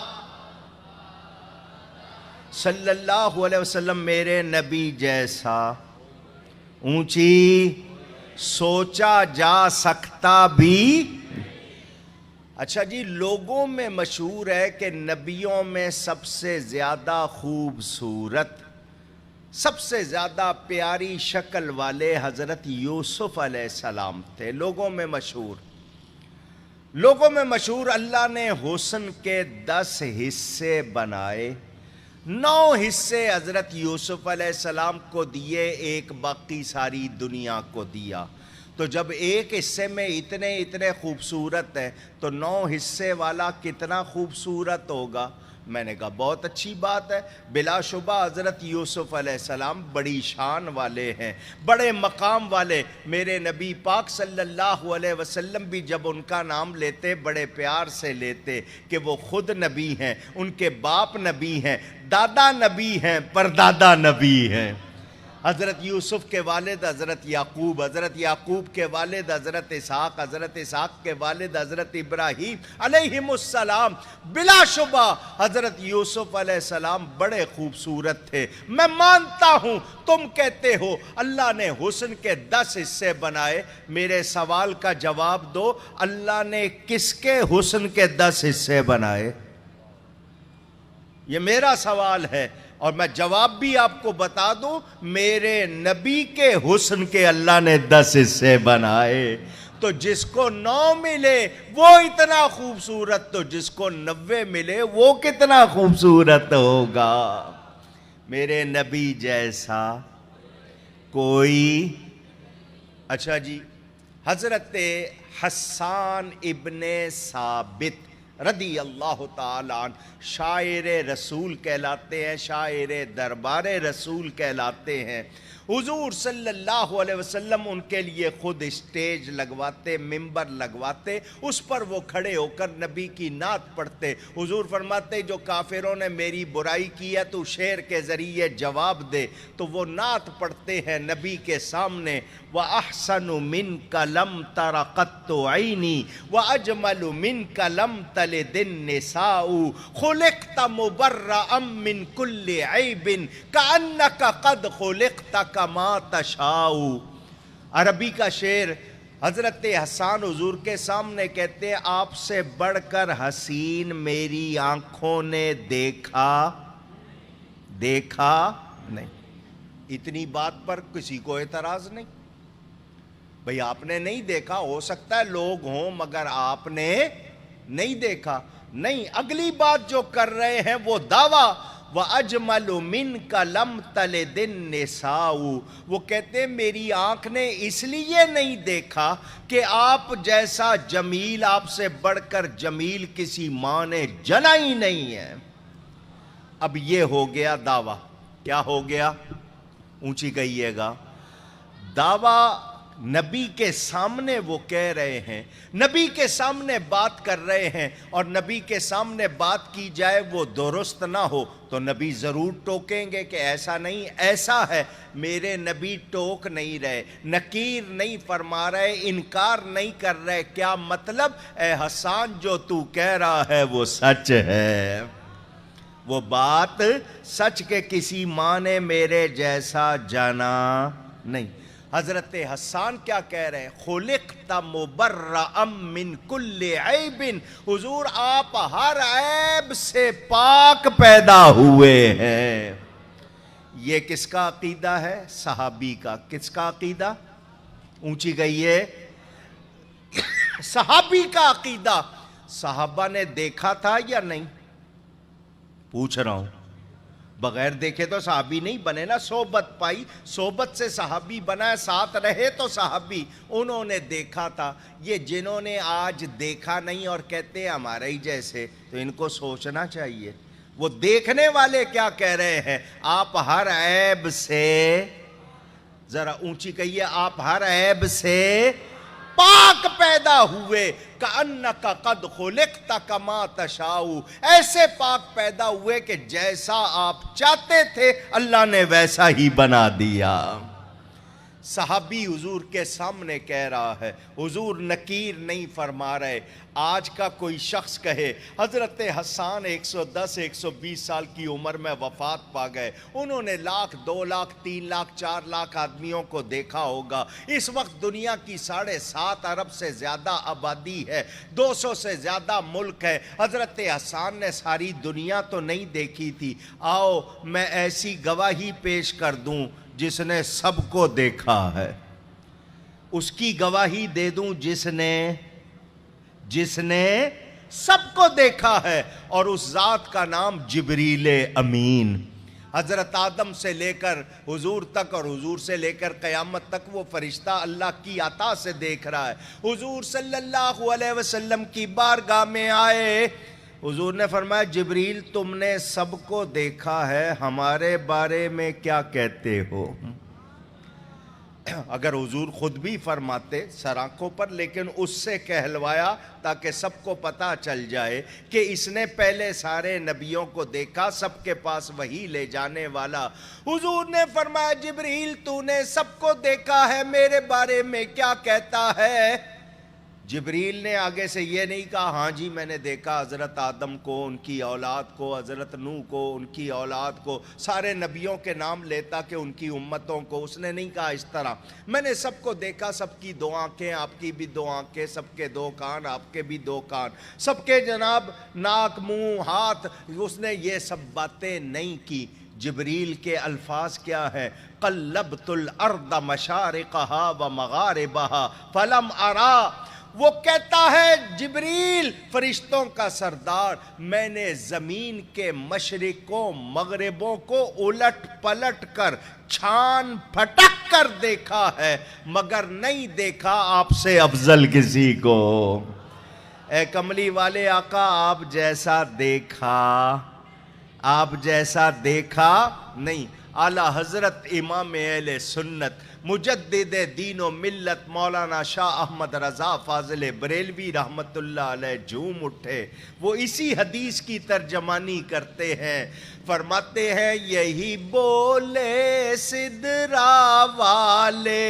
صلی اللہ علیہ وسلم، میرے نبی جیسا اونچی سوچا جا سکتا بھی۔ اچھا جی، لوگوں میں مشہور ہے کہ نبیوں میں سب سے زیادہ خوبصورت، سب سے زیادہ پیاری شکل والے حضرت یوسف علیہ السلام تھے، لوگوں میں مشہور۔ لوگوں میں مشہور اللہ نے حسن کے 10 حصے بنائے، 9 حصے حضرت یوسف علیہ السلام کو دیے، ایک باقی ساری دنیا کو دیا۔ تو جب ایک حصے میں اتنے خوبصورت ہے تو 9 حصے والا کتنا خوبصورت ہوگا؟ میں نے کہا بہت اچھی بات ہے، بلا شبہ حضرت یوسف علیہ السلام بڑی شان والے ہیں، بڑے مقام والے۔ میرے نبی پاک صلی اللہ علیہ وسلم بھی جب ان کا نام لیتے بڑے پیار سے لیتے کہ وہ خود نبی ہیں، ان کے باپ نبی ہیں، دادا نبی ہیں، پردادا نبی ہیں۔ حضرت یوسف کے والد حضرت یعقوب، حضرت یعقوب کے والد حضرت اسحاق، حضرت اسحاق کے والد حضرت ابراہیم علیہم السلام۔ بلا شبہ حضرت یوسف علیہ السلام بڑے خوبصورت تھے۔ میں مانتا ہوں تم کہتے ہو اللہ نے حسن کے 10 حصے بنائے، میرے سوال کا جواب دو، اللہ نے کس کے حسن کے 10 حصے بنائے؟ یہ میرا سوال ہے، اور میں جواب بھی آپ کو بتا دوں، میرے نبی کے حسن کے اللہ نے 10 حصے بنائے۔ تو جس کو 9 ملے وہ اتنا خوبصورت، تو جس کو 90 ملے وہ کتنا خوبصورت ہوگا؟ میرے نبی جیسا کوئی۔ اچھا جی، حضرت حسان ابن ثابت رضی اللہ تعالیٰ عنہ شاعر رسول کہلاتے ہیں، شاعر دربار رسول کہلاتے ہیں۔ حضور صلی اللہ علیہ وسلم ان کے لیے خود اسٹیج لگواتے، ممبر لگواتے، اس پر وہ کھڑے ہو کر نبی کی نعت پڑھتے۔ حضور فرماتے جو کافروں نے میری برائی کی ہے تو شعر کے ذریعے جواب دے، تو وہ نعت پڑھتے ہیں نبی کے سامنے۔ وَأَحْسَنُ مِنْكَ لَمْ تَرَ قَطُّ عَيْنِي وَأَجْمَلُ مِنْكَ لَمْ تَلِدِ النِّسَاءُ خُلِقْتَ مُبَرَّأً مِنْ كُلِّ عَيْبٍ كَأَنَّكَ قَدْ خُلِقْتَ كَمَا تَشَاءُ۔ عربی کا شعر۔ حضرت حسان حضور کے سامنے کہتے ہیں آپ سے بڑھ کر حسین میری آنکھوں نے دیکھا نہیں۔ اتنی بات پر کسی کو اعتراض نہیں، بھئی آپ نے نہیں دیکھا، ہو سکتا ہے لوگ ہوں مگر آپ نے نہیں دیکھا۔ نہیں، اگلی بات جو کر رہے ہیں وہ دعویٰ وَأَجْمَلُ مِنْكَ لَمْ تَلِدِ النِّسَاءُ، وہ کہتے ہیں میری آنکھ نے اس لیے نہیں دیکھا کہ آپ جیسا جمیل، آپ سے بڑھ کر جمیل کسی ماں نے جنا ہی نہیں ہے۔ اب یہ ہو گیا دعویٰ۔ کیا ہو گیا؟ اونچی کہیے گا۔ دعویٰ نبی کے سامنے وہ کہہ رہے ہیں، نبی کے سامنے بات کر رہے ہیں، اور نبی کے سامنے بات کی جائے وہ درست نہ ہو تو نبی ضرور ٹوکیں گے کہ ایسا نہیں، ایسا ہے۔ میرے نبی ٹوک نہیں رہے، نکیر نہیں فرما رہے، انکار نہیں کر رہے۔ کیا مطلب؟ اے حسان جو تو کہہ رہا ہے وہ سچ ہے، وہ بات سچ کے کسی ماں نے میرے جیسا جانا نہیں۔ حضرت حسان کیا کہہ رہے ہیں؟ خلقت مبرأ من کل عیب، حضور آپ ہر عیب سے پاک پیدا ہوئے ہیں۔ یہ کس کا عقیدہ ہے؟ صحابی کا۔ کس کا عقیدہ؟ اونچی گئیے، صحابی کا عقیدہ۔ صحابہ نے دیکھا تھا یا نہیں؟ پوچھ رہا ہوں، بغیر دیکھے تو صحابی نہیں بنے نا، صحبت پائی، صحبت سے صحابی بنا ہے، ساتھ رہے تو صحابی۔ انہوں نے دیکھا تھا۔ یہ جنہوں نے آج دیکھا نہیں اور کہتے ہیں ہمارے ہی جیسے، تو ان کو سوچنا چاہیے۔ وہ دیکھنے والے کیا کہہ رہے ہیں؟ آپ ہر عیب سے، ذرا اونچی کہیے، آپ ہر عیب سے پاک پیدا ہوئے۔ کأنک قد خلقت کما تشاء، ایسے پاک پیدا ہوئے کہ جیسا آپ چاہتے تھے اللہ نے ویسا ہی بنا دیا۔ صحابی حضور کے سامنے کہہ رہا ہے، حضور نکیر نہیں فرما رہے۔ آج کا کوئی شخص کہے حضرت حسان 110 120 سال کی عمر میں وفات پا گئے، انہوں نے 1,00,000 2,00,000 3,00,000 4,00,000 آدمیوں کو دیکھا ہوگا۔ اس وقت دنیا کی 7.5 ارب سے زیادہ آبادی ہے، 200 سے زیادہ ملک ہے۔ حضرت حسان نے ساری دنیا تو نہیں دیکھی تھی۔ آؤ میں ایسی گواہی پیش کر دوں جس نے سب کو دیکھا ہے، اس کی گواہی دے دوں جس نے سب کو دیکھا ہے، اور اس ذات کا نام جبریل امین۔ حضرت آدم سے لے کر حضور تک اور حضور سے لے کر قیامت تک وہ فرشتہ اللہ کی عطا سے دیکھ رہا ہے۔ حضور صلی اللہ علیہ وسلم کی بارگاہ میں آئے، حضور نے فرمایا جبریل تم نے سب کو دیکھا ہے، ہمارے بارے میں کیا کہتے ہو؟ اگر حضور خود بھی فرماتے سر آنکھوں پر، لیکن اس سے کہلوایا تاکہ سب کو پتہ چل جائے کہ اس نے پہلے سارے نبیوں کو دیکھا، سب کے پاس وحی لے جانے والا۔ حضور نے فرمایا جبریل تو نے سب کو دیکھا ہے، میرے بارے میں کیا کہتا ہے؟ جبریل نے آگے سے یہ نہیں کہا ہاں جی میں نے دیکھا حضرت آدم کو، ان کی اولاد کو، حضرت نوح کو، ان کی اولاد کو، سارے نبیوں کے نام لیتا کہ ان کی امتوں کو۔ اس نے نہیں کہا اس طرح، میں نے سب کو دیکھا، سب کی 2 آنکھیں، آپ کی بھی 2 آنکھیں، سب کے 2 کان، آپ کے بھی 2 کان، سب کے جناب ناک منہ ہاتھ۔ اس نے یہ سب باتیں نہیں کی۔ جبریل کے الفاظ کیا ہے؟ قلبت الارض مشارقها ومغاربها فلم ارا، وہ کہتا ہے جبریل فرشتوں کا سردار، میں نے زمین کے مشرقوں مغربوں کو الٹ پلٹ کر چھان پھٹک کر دیکھا ہے، مگر نہیں دیکھا آپ سے افضل کسی کو۔ اے کملی والے آقا آپ جیسا دیکھا، آپ جیسا دیکھا نہیں۔ اعلی حضرت امام اہل سنت مجدد دین و ملت مولانا شاہ احمد رضا فاضل بریلوی رحمت اللہ علیہ جھوم اٹھے، وہ اسی حدیث کی ترجمانی کرتے ہیں، فرماتے ہیں یہی بولے سدرا والے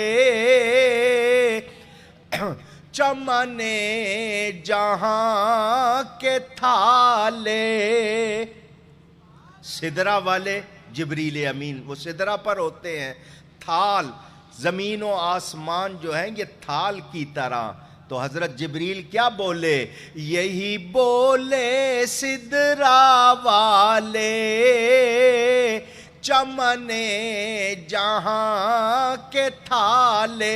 چمنے جہاں کے تھالے۔ سدرا والے جبریل امین، وہ سدرا پر ہوتے ہیں، تھال زمین و آسمان جو ہیں یہ تھال کی طرح۔ تو حضرت جبریل کیا بولے؟ یہی بولے سدرا والے چمنے جہاں کے تھالے،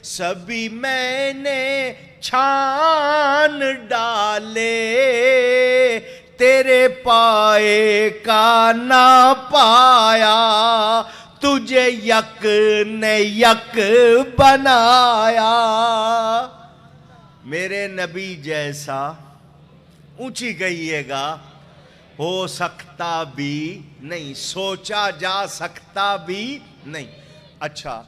سبھی میں نے چھان ڈالے، تیرے پائے کا نہ پایا، تجھے یک نے یک بنایا۔ میرے نبی جیسا، اونچی کہیے گا، ہو سکتا بھی نہیں، سوچا جا سکتا بھی نہیں۔ اچھا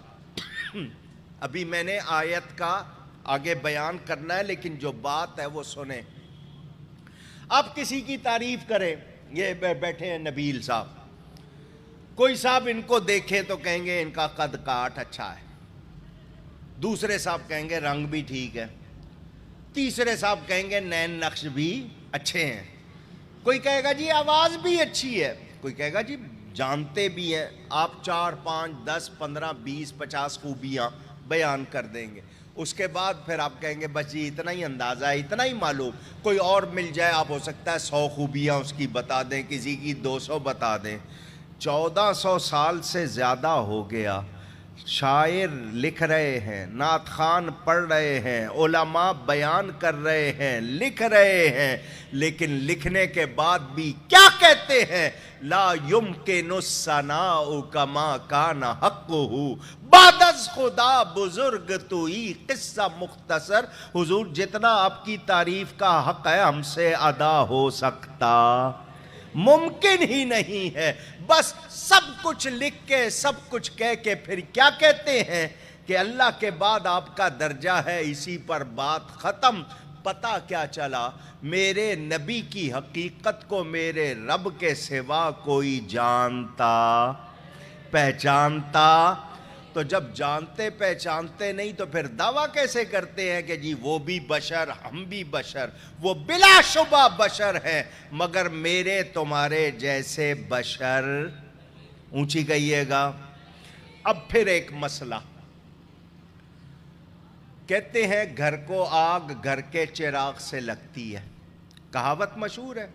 ابھی میں نے آیت کا آگے بیان کرنا ہے، لیکن جو بات ہے وہ سنیں. آپ کسی کی تعریف کریں، یہ بیٹھے ہیں نبیل صاحب، کوئی صاحب ان کو دیکھے تو کہیں گے ان کا قد کاٹ اچھا ہے، دوسرے صاحب کہیں گے رنگ بھی ٹھیک ہے، تیسرے صاحب کہیں گے نین نقش بھی اچھے ہیں، کوئی کہے گا جی آواز بھی اچھی ہے، کوئی کہے گا جی جانتے بھی ہیں. آپ 4 5 10 15 20 50 خوبیاں بیان کر دیں گے، اس کے بعد پھر آپ کہیں گے بس جی اتنا ہی اندازہ ہے، اتنا ہی معلوم. کوئی اور مل جائے، آپ ہو سکتا ہے 100 خوبیاں اس کی بتا دیں، کسی کی 200 بتا دیں. 1400 سال سے زیادہ ہو گیا، شاعر لکھ رہے ہیں، نعت خوان پڑھ رہے ہیں، علماء بیان کر رہے ہیں، لکھ رہے ہیں، لیکن لکھنے کے بعد بھی کیا کہتے ہیں؟ لا یمکن الثناء کما کان حقہ، بعد از خدا بزرگ توئی، قصہ مختصر. حضور جتنا آپ کی تعریف کا حق ہے ہم سے ادا ہو سکتا ممکن ہی نہیں ہے. بس سب کچھ لکھ کے سب کچھ کہہ کے پھر کیا کہتے ہیں کہ اللہ کے بعد آپ کا درجہ ہے، اسی پر بات ختم. پتہ کیا چلا؟ میرے نبی کی حقیقت کو میرے رب کے سوا کوئی جانتا پہچانتا. تو جب جانتے پہچانتے نہیں تو پھر دعویٰ کیسے کرتے ہیں کہ جی وہ بھی بشر ہم بھی بشر؟ وہ بلا شبہ بشر ہیں، مگر میرے تمہارے جیسے بشر. اونچی کہیے گا. اب پھر ایک مسئلہ، کہتے ہیں گھر کو آگ گھر کے چراغ سے لگتی ہے. کہاوت مشہور ہے،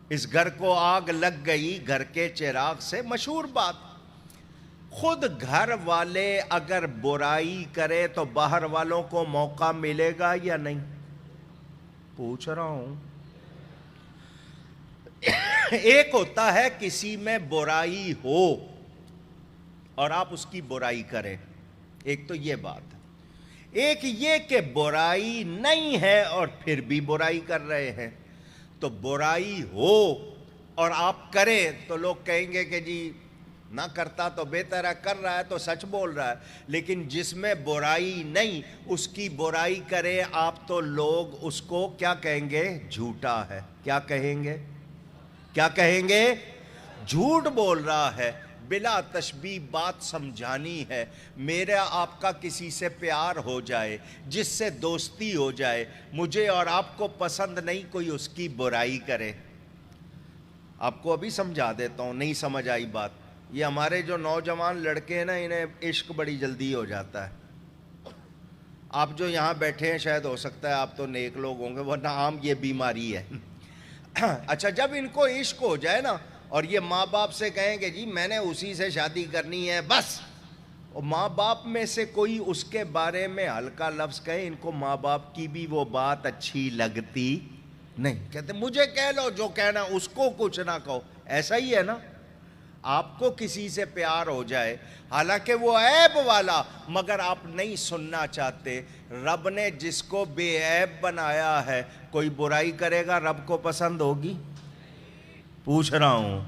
اس گھر کو آگ لگ گئی گھر کے چراغ سے، مشہور بات. خود گھر والے اگر برائی کرے تو باہر والوں کو موقع ملے گا یا نہیں؟ پوچھ رہا ہوں. ایک ہوتا ہے کسی میں برائی ہو اور آپ اس کی برائی کریں، ایک تو یہ بات ہے. ایک یہ کہ برائی نہیں ہے اور پھر بھی برائی کر رہے ہیں. تو برائی ہو اور آپ کریں تو لوگ کہیں گے کہ جی نہ کرتا تو بہتر ہے، کر رہا ہے تو سچ بول رہا ہے. لیکن جس میں برائی نہیں اس کی برائی کرے آپ تو لوگ اس کو کیا کہیں گے؟ جھوٹا ہے. کیا کہیں گے؟ کیا کہیں گے؟ جھوٹ بول رہا ہے. بلا تشبیہ بات سمجھانی ہے. میرا آپ کا کسی سے پیار ہو جائے، جس سے دوستی ہو جائے، مجھے اور آپ کو پسند نہیں کوئی اس کی برائی کرے. آپ کو ابھی سمجھا دیتا ہوں، نہیں سمجھ آئی بات. یہ ہمارے جو نوجوان لڑکے ہیں نا، انہیں عشق بڑی جلدی ہو جاتا ہے. آپ جو یہاں بیٹھے ہیں شاید ہو سکتا ہے آپ تو نیک لوگ ہوں گے، ورنہ عام یہ بیماری ہے. اچھا جب ان کو عشق ہو جائے نا اور یہ ماں باپ سے کہیں کہ جی میں نے اسی سے شادی کرنی ہے بس، اور ماں باپ میں سے کوئی اس کے بارے میں ہلکا لفظ کہے، ان کو ماں باپ کی بھی وہ بات اچھی لگتی نہیں. کہتے مجھے کہہ لو جو کہنا، اس کو کچھ نہ کہو. ایسا ہی ہے نا. آپ کو کسی سے پیار ہو جائے حالانکہ وہ عیب والا، مگر آپ نہیں سننا چاہتے. رب نے جس کو بے عیب بنایا ہے، کوئی برائی کرے گا رب کو پسند ہوگی؟ پوچھ رہا ہوں.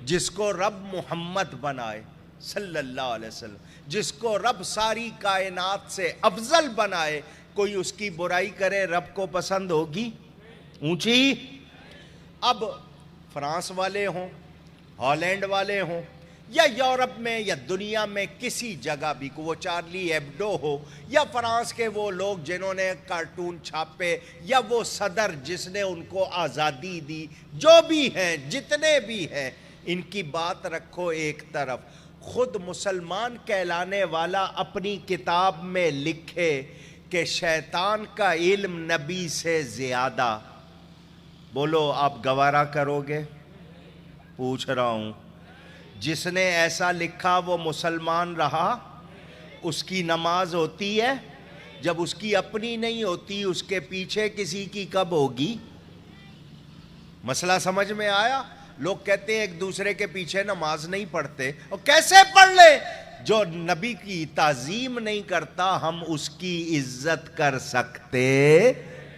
جس کو رب محمد بنائے صلی اللہ علیہ وسلم، جس کو رب ساری کائنات سے افضل بنائے، کوئی اس کی برائی کرے رب کو پسند ہوگی؟ اونچی. اب فرانس والے ہوں، ہالینڈ والے ہوں، یا یورپ میں یا دنیا میں کسی جگہ بھی، وہ چارلی ایبڈو ہو، یا فرانس کے وہ لوگ جنہوں نے کارٹون چھاپے، یا وہ صدر جس نے ان کو آزادی دی، جو بھی ہیں جتنے بھی ہیں، ان کی بات رکھو ایک طرف. خود مسلمان کہلانے والا اپنی کتاب میں لکھے کہ شیطان کا علم نبی سے زیادہ. بولو آپ گوارا کرو گے؟ پوچھ رہا ہوں. جس نے ایسا لکھا وہ مسلمان رہا؟ اس کی نماز ہوتی ہے؟ جب اس کی اپنی نہیں ہوتی اس کے پیچھے کسی کی کب ہوگی؟ مسئلہ سمجھ میں آیا؟ لوگ کہتے ہیں ایک دوسرے کے پیچھے نماز نہیں پڑھتے، اور کیسے پڑھ لے؟ جو نبی کی تعظیم نہیں کرتا ہم اس کی عزت کر سکتے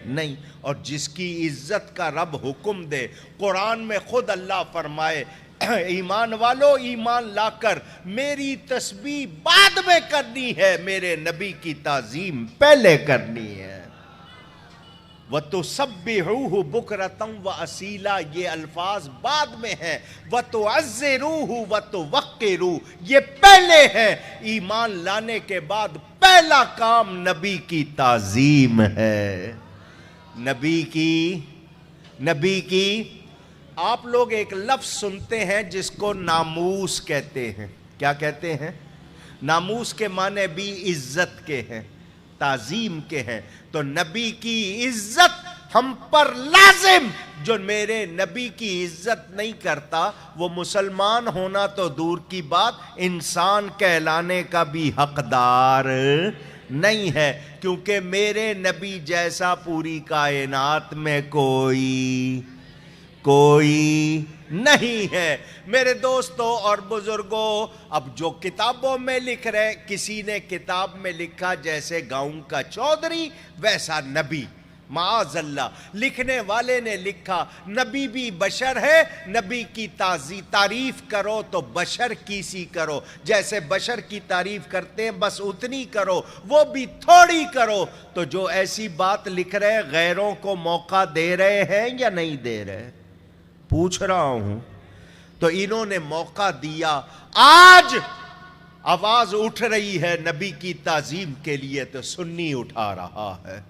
نہیں. اور جس کی عزت کا رب حکم دے، قرآن میں خود اللہ فرمائے ایمان والو ایمان لا کر میری تسبیح بعد میں کرنی ہے، میرے نبی کی تعظیم پہلے کرنی ہے۔ وَتُسَبِّحُوهُ بُكْرَةً وَأَصِيلًا، یہ الفاظ بعد میں ہیں۔ وَتُعَزِّرُوهُ وَتُوَقِّرُوهُ، یہ پہلے ہیں۔ ایمان لانے کے بعد پہلا کام نبی کی تعظیم ہے، نبی کی آپ لوگ ایک لفظ سنتے ہیں جس کو ناموس کہتے ہیں۔ کیا کہتے ہیں؟ ناموس کے معنی بھی عزت کے ہیں، تعظیم کے ہیں۔ تو نبی کی عزت ہم پر لازم، جو میرے نبی کی عزت نہیں کرتا وہ مسلمان ہونا تو دور کی بات، انسان کہلانے کا بھی حقدار نہیں ہے، کیونکہ میرے نبی جیسا پوری کائنات میں کوئی نہیں ہے۔ میرے دوستوں اور بزرگوں، اب جو کتابوں میں لکھ رہے، کسی نے کتاب میں لکھا جیسے گاؤں کا چودھری ویسا نبی، معاذ اللہ۔ لکھنے والے نے لکھا نبی بھی بشر ہے، نبی کی تعریف کرو تو بشر کی سی کرو، جیسے بشر کی تعریف کرتے ہیں بس اتنی کرو، وہ بھی تھوڑی کرو۔ تو جو ایسی بات لکھ رہے غیروں کو موقع دے رہے ہیں یا نہیں دے رہے؟ پوچھ رہا ہوں۔ تو انہوں نے موقع دیا، آج آواز اٹھ رہی ہے نبی کی تعظیم کے لیے، تو سنی اٹھا رہا ہے۔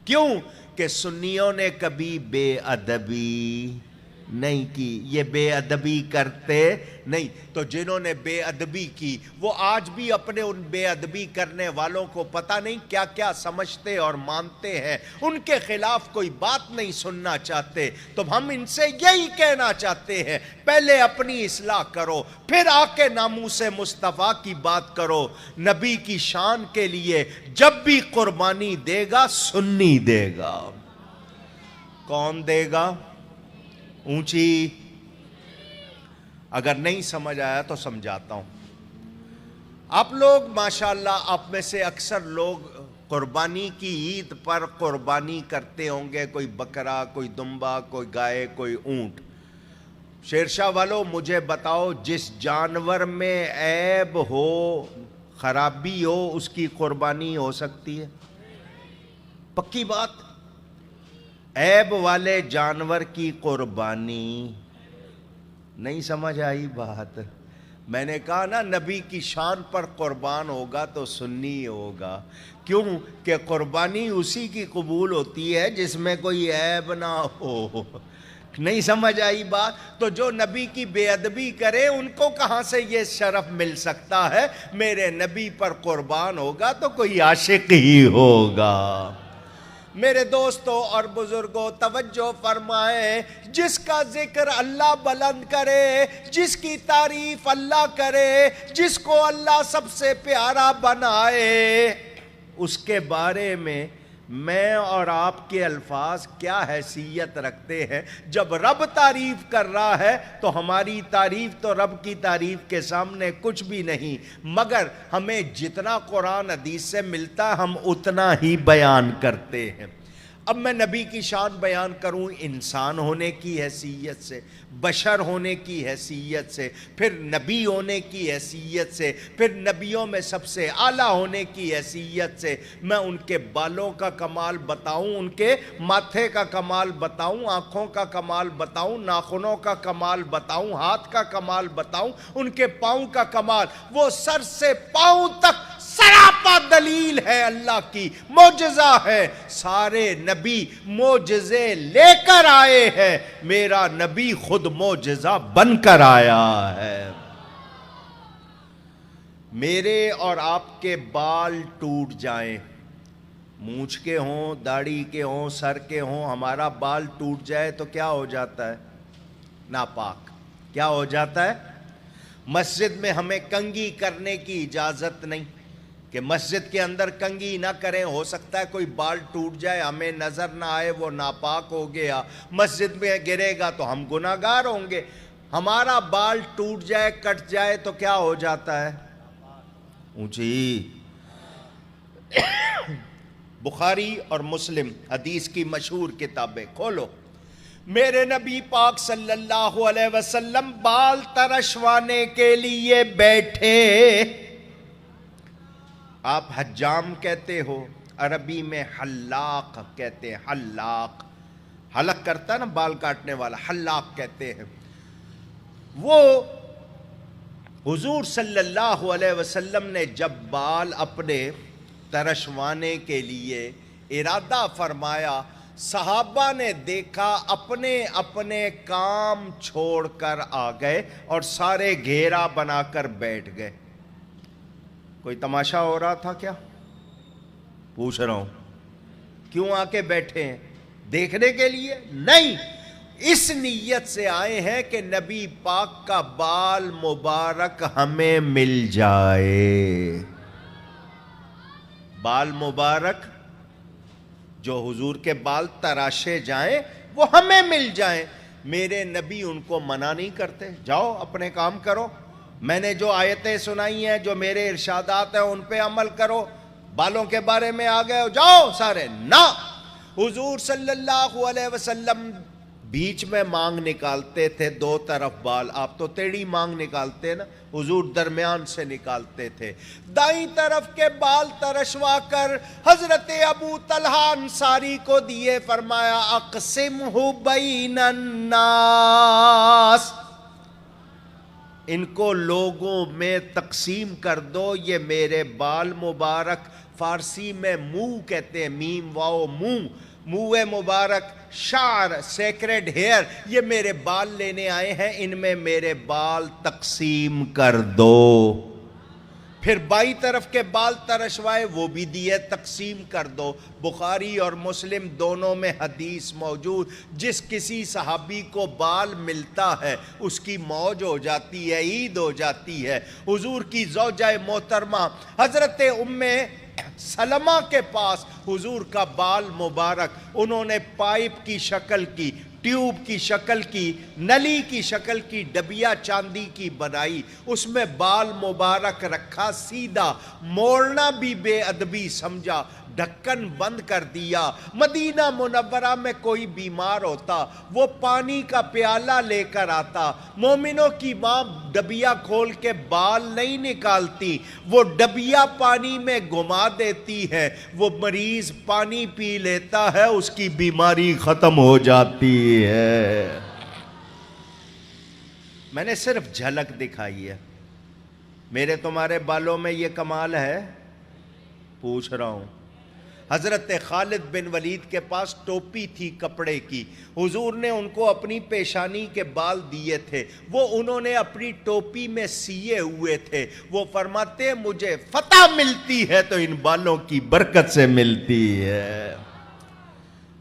کیوں کہ سنیوں نے کبھی بے ادبی نہیں کی، یہ بے ادبی کرتے نہیں۔ تو جنہوں نے بے ادبی کی وہ آج بھی اپنے ان بے ادبی کرنے والوں کو پتہ نہیں کیا کیا سمجھتے اور مانتے ہیں، ان کے خلاف کوئی بات نہیں سننا چاہتے۔ تو ہم ان سے یہی کہنا چاہتے ہیں، پہلے اپنی اصلاح کرو، پھر آ کے ناموس مصطفیٰ کی بات کرو۔ نبی کی شان کے لیے جب بھی قربانی دے گا سنی دے گا۔ کون دے گا؟ اونچی، اگر نہیں سمجھ آیا تو سمجھاتا ہوں۔ آپ لوگ ماشاءاللہ، آپ میں سے اکثر لوگ قربانی کی عید پر قربانی کرتے ہوں گے، کوئی بکرا، کوئی دمبا، کوئی گائے، کوئی اونٹ۔ شیرشاہ والو مجھے بتاؤ، جس جانور میں عیب ہو، خرابی ہو، اس کی قربانی ہو سکتی ہے؟ پکی بات؟ عیب والے جانور کی قربانی نہیں سمجھ آئی بات؟ میں نے کہا نا نبی کی شان پر قربان ہوگا تو سنی ہوگا۔ کیوں کہ قربانی اسی کی قبول ہوتی ہے جس میں کوئی عیب نہ ہو۔ نہیں سمجھ آئی بات؟ تو جو نبی کی بے ادبی کرے ان کو کہاں سے یہ شرف مل سکتا ہے؟ میرے نبی پر قربان ہوگا تو کوئی عاشق ہی ہوگا۔ میرے دوستوں اور بزرگوں توجہ فرمائیں، جس کا ذکر اللہ بلند کرے، جس کی تعریف اللہ کرے، جس کو اللہ سب سے پیارا بنائے، اس کے بارے میں اور آپ کے الفاظ کیا حیثیت رکھتے ہیں؟ جب رب تعریف کر رہا ہے تو ہماری تعریف تو رب کی تعریف کے سامنے کچھ بھی نہیں، مگر ہمیں جتنا قرآن حدیث سے ملتا ہم اتنا ہی بیان کرتے ہیں۔ اب میں نبی کی شان بیان کروں انسان ہونے کی حیثیت سے، بشر ہونے کی حیثیت سے، پھر نبی ہونے کی حیثیت سے، پھر نبیوں میں سب سے اعلیٰ ہونے کی حیثیت سے، میں ان کے بالوں کا کمال بتاؤں، ان کے ماتھے کا کمال بتاؤں، آنکھوں کا کمال بتاؤں، ناخنوں کا کمال بتاؤں، ہاتھ کا کمال بتاؤں، ان کے پاؤں کا کمال، وہ سر سے پاؤں تک سراپا دلیل ہے اللہ کی، معجزہ ہے۔ سارے نبی معجزے لے کر آئے ہیں، میرا نبی خود معجزہ بن کر آیا ہے۔ میرے اور آپ کے بال ٹوٹ جائیں، مونچھ کے ہوں، داڑھی کے ہوں، سر کے ہوں، ہمارا بال ٹوٹ جائے تو کیا ہو جاتا ہے؟ ناپاک۔ کیا ہو جاتا ہے؟ مسجد میں ہمیں کنگھی کرنے کی اجازت نہیں کہ مسجد کے اندر کنگھی نہ کریں، ہو سکتا ہے کوئی بال ٹوٹ جائے، ہمیں نظر نہ آئے، وہ ناپاک ہو گیا، مسجد میں گرے گا تو ہم گناہگار ہوں گے۔ ہمارا بال ٹوٹ جائے، کٹ جائے تو کیا ہو جاتا ہے؟ اونچی۔ بخاری اور مسلم حدیث کی مشہور کتابیں کھولو، میرے نبی پاک صلی اللہ علیہ وسلم بال ترشوانے کے لیے بیٹھے. آپ حجام کہتے ہو، عربی میں حلاق کہتے ہیں. حلاق حلق کرتا ہے نا بال کاٹنے والا، حلاق کہتے ہیں. وہ حضور صلی اللہ علیہ وسلم نے جب بال اپنے ترشوانے کے لیے ارادہ فرمایا، صحابہ نے دیکھا اپنے اپنے کام چھوڑ کر آ گئے اور سارے گھیرا بنا کر بیٹھ گئے. کوئی تماشا ہو رہا تھا کیا؟ پوچھ رہا ہوں. کیوں آ کے بیٹھے ہیں؟ دیکھنے کے لیے نہیں، اس نیت سے آئے ہیں کہ نبی پاک کا بال مبارک ہمیں مل جائے. بال مبارک جو حضور کے بال تراشے جائیں وہ ہمیں مل جائیں. میرے نبی ان کو منع نہیں کرتے، جاؤ اپنے کام کرو، میں نے جو آیتیں سنائی ہیں، جو میرے ارشادات ہیں، ان پہ عمل کرو. بالوں کے بارے میں آ گئے ہو، جاؤ سارے. نہ، حضور صلی اللہ علیہ وسلم بیچ میں مانگ نکالتے تھے، دو طرف بال. آپ تو ٹیڑھی مانگ نکالتے نا، حضور درمیان سے نکالتے تھے. دائیں طرف کے بال ترشوا کر حضرت ابو طلحہ انصاری کو دیے، فرمایا اقسمہ بین الناس، ان کو لوگوں میں تقسیم کر دو. یہ میرے بال مبارک، فارسی میں منہ کہتے ہیں، میم واو منہ، منہ مبارک، شعر سیکرڈ ہیئر، یہ میرے بال لینے آئے ہیں، ان میں میرے بال تقسیم کر دو. پھر بائیں طرف کے بال ترشوائے، وہ بھی دیے، تقسیم کر دو. بخاری اور مسلم دونوں میں حدیث موجود، جس کسی صحابی کو بال ملتا ہے اس کی موج ہو جاتی ہے، عید ہو جاتی ہے. حضور کی زوجہ محترمہ حضرت ام سلمہ کے پاس حضور کا بال مبارک انہوں نے پائپ کی شکل کی، ٹیوب کی شکل کی، نلی کی شکل کی ڈبیا چاندی کی بنائی، اس میں بال مبارک رکھا، سیدھا، موڑنا بھی بے ادبی سمجھا، ڈھکن بند کر دیا. مدینہ منورہ میں کوئی بیمار ہوتا، وہ پانی کا پیالہ لے کر آتا، مومنوں کی ماں ڈبیا کھول کے بال نہیں نکالتی، وہ ڈبیا پانی میں گما دیتی ہے، وہ مریض پانی پی لیتا ہے، اس کی بیماری ختم ہو جاتی ہے. میں نے صرف جھلک دکھائی ہے. میرے تمہارے بالوں میں یہ کمال ہے؟ پوچھ رہا ہوں. حضرت خالد بن ولید کے پاس ٹوپی تھی کپڑے کی، حضور نے ان کو اپنی پیشانی کے بال دیے تھے، وہ انہوں نے اپنی ٹوپی میں سیے ہوئے تھے. وہ فرماتے مجھے فتح ملتی ہے تو ان بالوں کی برکت سے ملتی ہے.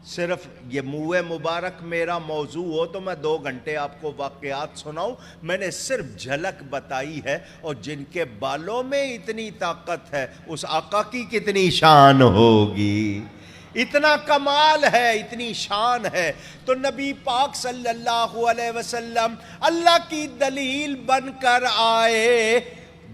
صرف یہ منہ مبارک میرا موضوع ہو تو میں 2 گھنٹے آپ کو واقعات سناؤں، میں نے صرف جھلک بتائی ہے. اور جن کے بالوں میں اتنی طاقت ہے اس آقا کی کتنی شان ہوگی، اتنا کمال ہے، اتنی شان ہے. تو نبی پاک صلی اللہ علیہ وسلم اللہ کی دلیل بن کر آئے.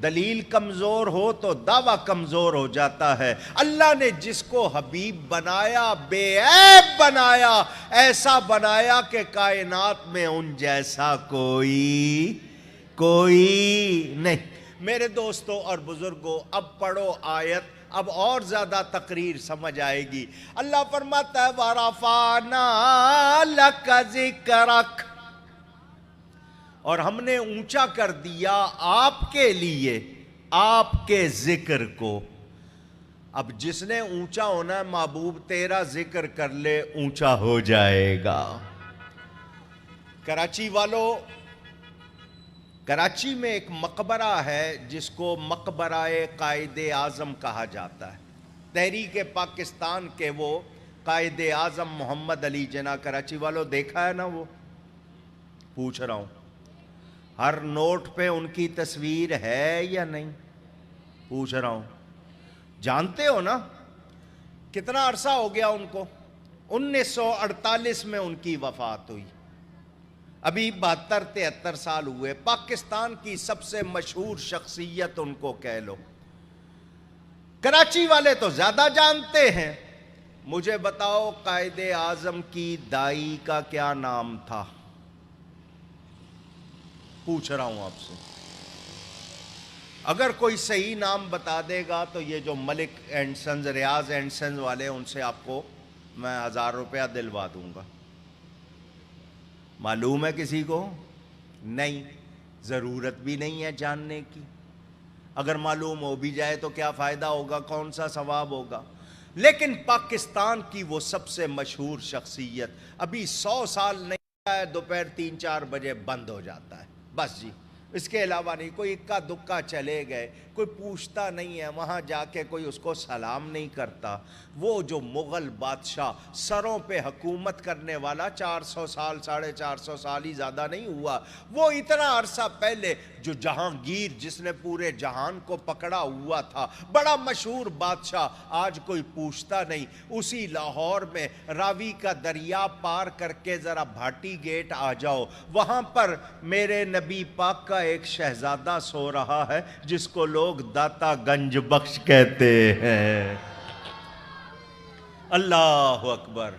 دلیل کمزور ہو تو دعویٰ کمزور ہو جاتا ہے. اللہ نے جس کو حبیب بنایا، بے عیب بنایا، ایسا بنایا کہ کائنات میں ان جیسا کوئی نہیں. میرے دوستوں اور بزرگوں، اب پڑھو آیت، اب اور زیادہ تقریر سمجھ آئے گی. اللہ فرماتا ہے وَرَفَعْنَا لَكَ ذِكْرَكَ، اور ہم نے اونچا کر دیا آپ کے لیے آپ کے ذکر کو. اب جس نے اونچا ہونا ہے، محبوب تیرا ذکر کر لے، اونچا ہو جائے گا. کراچی والوں، کراچی میں ایک مقبرہ ہے جس کو مقبرہ قائد اعظم کہا جاتا ہے. تحریک پاکستان کے وہ قائد اعظم محمد علی جناح. کراچی والوں دیکھا ہے نا؟ وہ پوچھ رہا ہوں، ہر نوٹ پہ ان کی تصویر ہے یا نہیں؟ پوچھ رہا ہوں. جانتے ہو نا کتنا عرصہ ہو گیا ان کو؟ 1948 میں ان کی وفات ہوئی. ابھی 72-73 سال ہوئے. پاکستان کی سب سے مشہور شخصیت ان کو کہہ لو. کراچی والے تو زیادہ جانتے ہیں. مجھے بتاؤ قائد اعظم کی دائی کا کیا نام تھا؟ پوچھ رہا ہوں آپ سے، اگر کوئی صحیح نام بتا دے گا تو یہ جو Malik and sons, Riaz and sons والے، ان سے آپ کو میں 1000 روپیہ دلوا دوں گا۔ معلوم ہے کسی کو؟ نہیں، ضرورت بھی نہیں ہے جاننے کی۔ اگر معلوم ہو بھی جائے تو کیا فائدہ ہوگا، کون سا ثواب ہوگا؟ لیکن پاکستان کی وہ سب سے مشہور شخصیت، ابھی 100 سال نہیں ہے، دوپہر 3-4 بجے بند ہو جاتا ہے، بس جی، اس کے علاوہ نہیں۔ کوئی اکا دکا چلے گئے، کوئی پوچھتا نہیں ہے، وہاں جا کے کوئی اس کو سلام نہیں کرتا۔ وہ جو مغل بادشاہ سروں پہ حکومت کرنے والا، 400 سال 450 سال ہی زیادہ نہیں ہوا، وہ اتنا عرصہ پہلے جو جہانگیر، جس نے پورے جہان کو پکڑا ہوا تھا، بڑا مشہور بادشاہ، آج کوئی پوچھتا نہیں۔ اسی لاہور میں راوی کا دریا پار کر کے ذرا بھاٹی گیٹ آ جاؤ، وہاں پر میرے نبی پاک کا ایک شہزادہ سو رہا ہے جس کو لوگ داتا گنج بخش کہتے ہیں۔ اللہ اکبر،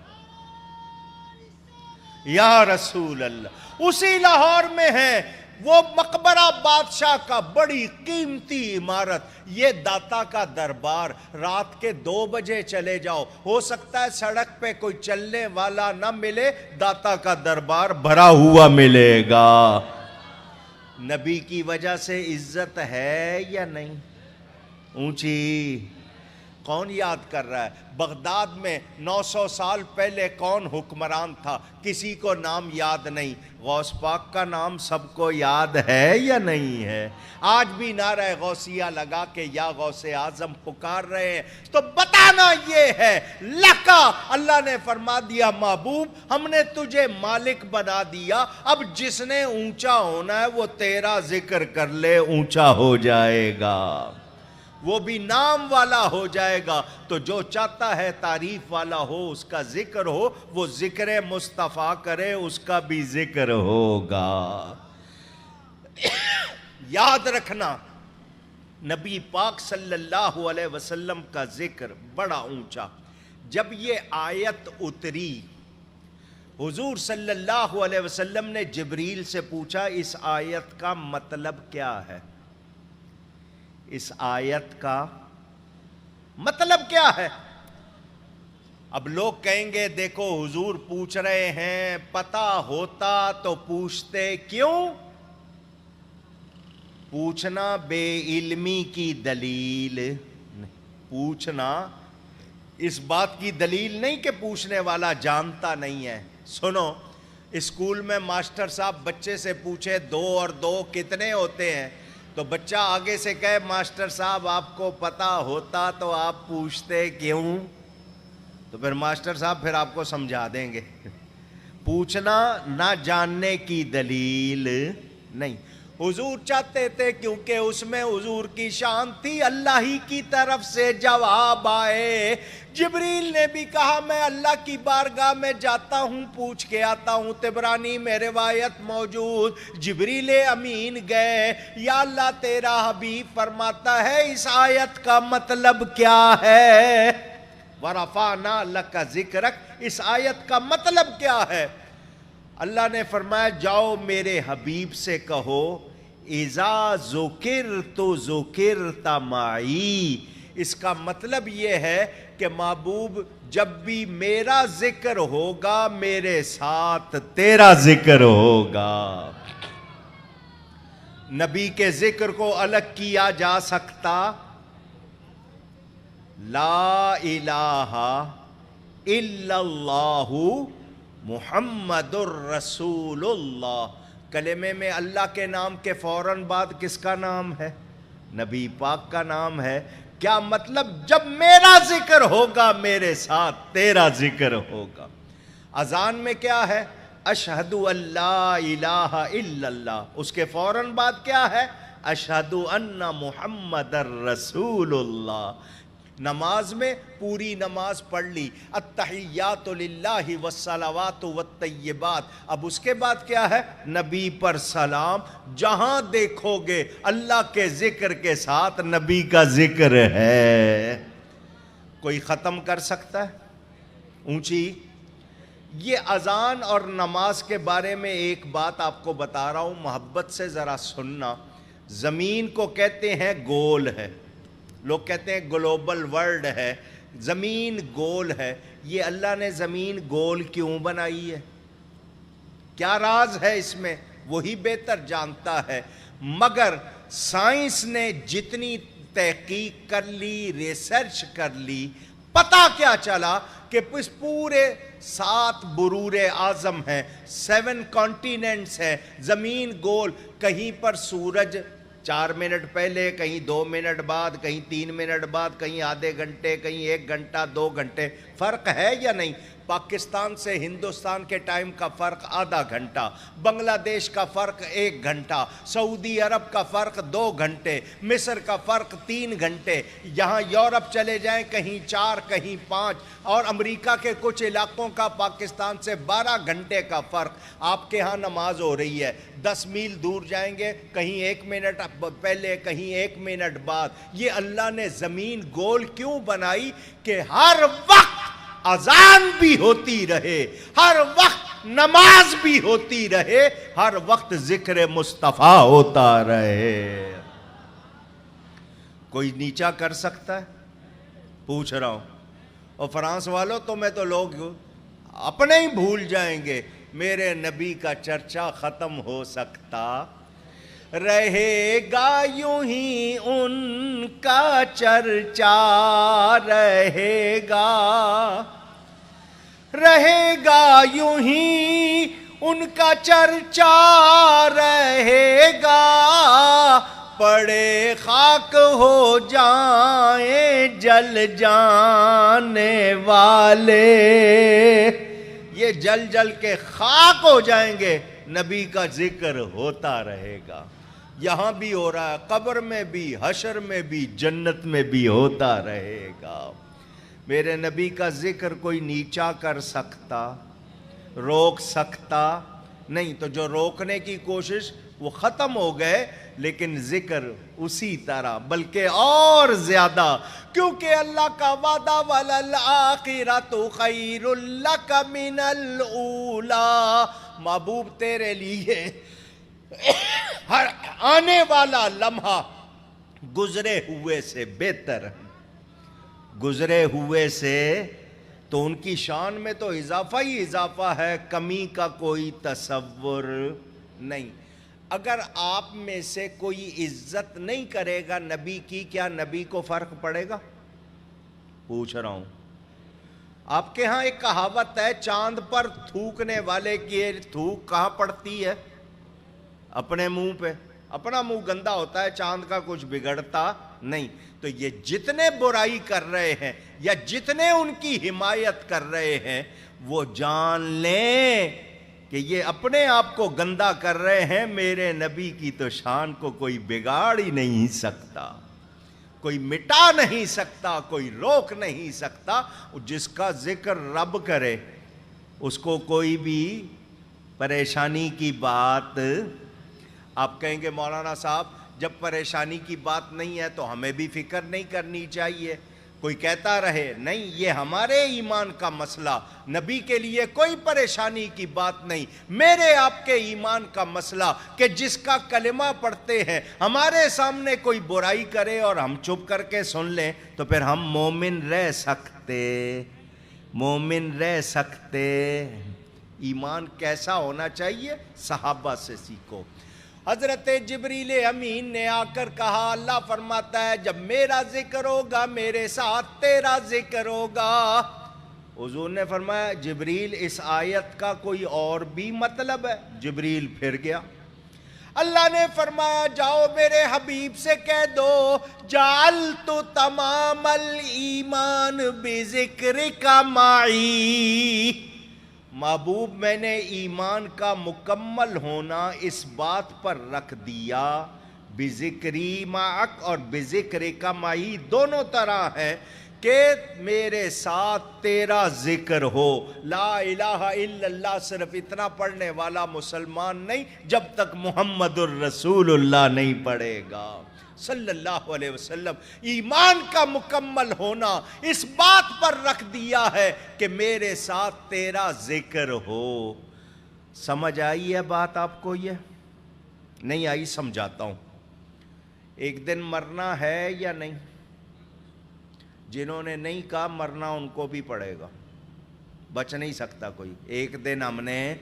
یا رسول اللہ۔ اسی لاہور میں ہے وہ مقبرہ بادشاہ کا، بڑی قیمتی عمارت، یہ داتا کا دربار۔ رات کے 2 بجے چلے جاؤ، ہو سکتا ہے سڑک پہ کوئی چلنے والا نہ ملے، داتا کا دربار بھرا ہوا ملے گا۔ نبی کی وجہ سے عزت ہے یا نہیں؟ اونچی۔ کون یاد کر رہا ہے؟ بغداد میں 900 سال پہلے کون حکمران تھا؟ کسی کو نام یاد نہیں۔ غوث پاک کا نام سب کو یاد ہے یا نہیں ہے؟ آج بھی نعرہ غوثیہ لگا کے یا غوث اعظم پکار رہے ہیں تو بتانا یہ ہے، لکا، اللہ نے فرما دیا محبوب ہم نے تجھے مالک بنا دیا، اب جس نے اونچا ہونا ہے وہ تیرا ذکر کر لے، اونچا ہو جائے گا، وہ بھی نام والا ہو جائے گا۔ تو جو چاہتا ہے تعریف والا ہو، اس کا ذکر ہو، وہ ذکر مصطفیٰ کرے، اس کا بھی ذکر ہوگا۔ یاد رکھنا، نبی پاک صلی اللہ علیہ وسلم کا ذکر بڑا اونچا۔ جب یہ آیت اتری، حضور صلی اللہ علیہ وسلم نے جبریل سے پوچھا اس آیت کا مطلب کیا ہے؟ اس آیت کا مطلب کیا ہے؟ اب لوگ کہیں گے دیکھو حضور پوچھ رہے ہیں، پتہ ہوتا تو پوچھتے کیوں؟ پوچھنا بے علمی کی دلیل، پوچھنا اس بات کی دلیل نہیں کہ پوچھنے والا جانتا نہیں ہے۔ سنو، اسکول میں ماسٹر صاحب بچے سے پوچھے 2 اور 2 کتنے ہوتے ہیں، تو بچہ آگے سے کہے ماسٹر صاحب آپ کو پتہ ہوتا تو آپ پوچھتے کیوں؟ تو پھر ماسٹر صاحب پھر آپ کو سمجھا دیں گے۔ پوچھنا نہ جاننے کی دلیل نہیں۔ حضور چاہتے تھے کیونکہ اس میں حضور کی شان تھی، اللہ ہی کی طرف سے جواب آئے۔ جبریل نے بھی کہا میں اللہ کی بارگاہ میں جاتا ہوں، پوچھ کے آتا ہوں، طبرانی میں روایت موجود۔ جبریل امین گئے، یا اللہ تیرا حبیب فرماتا ہے اس آیت کا مطلب کیا ہے؟ وَرَفَعْنَا لَكَ ذِكْرَكَ، اس آیت کا مطلب کیا ہے؟ اللہ نے فرمایا جاؤ میرے حبیب سے کہو اِذَا ذُكِرْتُ ذُكِرْتَ مَعِي، اس کا مطلب یہ ہے کہ محبوب جب بھی میرا ذکر ہوگا میرے ساتھ تیرا ذکر ہوگا۔ نبی کے ذکر کو الگ کیا جا سکتا؟ لا الہ الا اللہ محمد الرسول اللہ، کلمے میں اللہ کے نام کے فوراً بعد کس کا نام ہے؟ نبی پاک کا نام ہے۔ کیا مطلب؟ جب میرا ذکر ہوگا میرے ساتھ تیرا ذکر ہوگا۔ اذان میں کیا ہے؟ اشہد ان لا الہ الا اللہ، اس کے فوراً بعد کیا ہے؟ اشہد ان محمد الرسول اللہ۔ نماز میں پوری نماز پڑھ لی، التحیات للہ والصلوات والطیبات، اب اس کے بعد کیا ہے؟ نبی پر سلام۔ جہاں دیکھو گے اللہ کے ذکر کے ساتھ نبی کا ذکر ہے۔ کوئی ختم کر سکتا ہے؟ اونچی. یہ اذان اور نماز کے بارے میں ایک بات آپ کو بتا رہا ہوں، محبت سے ذرا سننا. زمین کو کہتے ہیں گول ہے، لوگ کہتے ہیں گلوبل ورلڈ ہے، زمین گول ہے. یہ اللہ نے زمین گول کیوں بنائی ہے؟ کیا راز ہے اس میں؟ وہی بہتر جانتا ہے. مگر سائنس نے جتنی تحقیق کر لی، ریسرچ کر لی، پتہ کیا چلا کہ اس پورے 7 برور اعظم ہیں، 7 کانٹیننٹس ہیں، زمین گول. کہیں پر سورج 4 منٹ پہلے، کہیں 2 منٹ بعد، کہیں 3 منٹ بعد، کہیں آدھے گھنٹے، کہیں 1 گھنٹہ، 2 گھنٹے. فرق ہے یا نہیں؟ پاکستان سے ہندوستان کے ٹائم کا فرق آدھا گھنٹہ، بنگلہ دیش کا فرق 1 گھنٹہ، سعودی عرب کا فرق 2 گھنٹے، مصر کا فرق 3 گھنٹے. یہاں یورپ چلے جائیں کہیں 4 کہیں 5، اور امریکہ کے کچھ علاقوں کا پاکستان سے 12 گھنٹے کا فرق. آپ کے ہاں نماز ہو رہی ہے، 10 میل دور جائیں گے، کہیں 1 منٹ پہلے، کہیں 1 منٹ بعد. یہ اللہ نے زمین گول کیوں بنائی؟ کہ ہر وقت اذان بھی ہوتی رہے، ہر وقت نماز بھی ہوتی رہے، ہر وقت ذکر مصطفیٰ ہوتا رہے. کوئی نیچا کر سکتا ہے؟ پوچھ رہا ہوں. اور فرانس والوں تمہیں تو لوگ اپنے ہی بھول جائیں گے. میرے نبی کا چرچا ختم ہو سکتا؟ رہے گا یوں ہی ان کا چرچا، رہے گا، رہے گا یوں ہی ان کا چرچا، رہے گا. پڑے خاک ہو جائیں جل جانے والے، یہ جل جل کے خاک ہو جائیں گے، نبی کا ذکر ہوتا رہے گا. یہاں بھی ہو رہا ہے، قبر میں بھی، حشر میں بھی، جنت میں بھی ہوتا رہے گا. میرے نبی کا ذکر کوئی نیچا کر سکتا، روک سکتا نہیں. تو جو روکنے کی کوشش وہ ختم ہو گئے، لیکن ذکر اسی طرح بلکہ اور زیادہ، کیونکہ اللہ کا وعدہ وَلَلْآخِرَةُ خَيْرٌ لَكَ مِنَ الْأُولَىٰ. محبوب تیرے لیے ہر آنے والا لمحہ گزرے ہوئے سے بہتر ہے. گزرے ہوئے سے تو ان کی شان میں تو اضافہ ہی اضافہ ہے، کمی کا کوئی تصور نہیں. اگر آپ میں سے کوئی عزت نہیں کرے گا نبی کی، کیا نبی کو فرق پڑے گا؟ پوچھ رہا ہوں. آپ کے ہاں ایک کہاوت ہے، چاند پر تھوکنے والے کی تھوک کہاں پڑتی ہے؟ اپنے منہ پہ. اپنا منہ گندا ہوتا ہے، چاند کا کچھ بگڑتا نہیں. تو یہ جتنے برائی کر رہے ہیں یا جتنے ان کی حمایت کر رہے ہیں، وہ جان لیں کہ یہ اپنے آپ کو گندا کر رہے ہیں. میرے نبی کی تو شان کو کوئی بگاڑ ہی نہیں سکتا، کوئی مٹا نہیں سکتا، کوئی روک نہیں سکتا. جس کا ذکر رب کرے اس کو کوئی بھی پریشانی کی بات. آپ کہیں گے مولانا صاحب جب پریشانی کی بات نہیں ہے تو ہمیں بھی فکر نہیں کرنی چاہیے. کوئی کہتا رہے نہیں، یہ ہمارے ایمان کا مسئلہ، نبی کے لیے کوئی پریشانی کی بات نہیں. میرے آپ کے ایمان کا مسئلہ کہ جس کا کلمہ پڑھتے ہیں ہمارے سامنے کوئی برائی کرے اور ہم چپ کر کے سن لیں تو پھر ہم مومن رہ سکتے؟ مومن رہ سکتے؟ ایمان کیسا ہونا چاہیے؟ صحابہ سے سیکھو. حضرت جبریل امین نے آ کر کہا، اللہ فرماتا ہے جب میرا ذکر ہوگا میرے ساتھ تیرا ذکر ہوگا. حضور نے فرمایا جبریل اس آیت کا کوئی اور بھی مطلب ہے؟ جبریل پھر گیا. اللہ نے فرمایا جاؤ میرے حبیب سے کہہ دو، جعلت تمام الایمان بذکرک معی. محبوب میں نے ایمان کا مکمل ہونا اس بات پر رکھ دیا، بذکری معک اور بذکرک معی دونوں طرح ہے کہ میرے ساتھ تیرا ذکر ہو. لا الہ الا اللہ صرف اتنا پڑھنے والا مسلمان نہیں جب تک محمد الرسول اللہ نہیں پڑھے گا. صلی اللہ علیہ وسلم ایمان کا مکمل ہونا اس بات پر رکھ دیا ہے کہ میرے ساتھ تیرا ذکر ہو۔ سمجھ آئی ہے بات آپ کو؟ یہ نہیں آئی؟ سمجھاتا ہوں۔ ایک دن مرنا ہے یا نہیں؟ جنہوں نے نہیں کہا مرنا ان کو بھی پڑے گا، بچ نہیں سکتا کوئی۔ ایک دن ہم نے،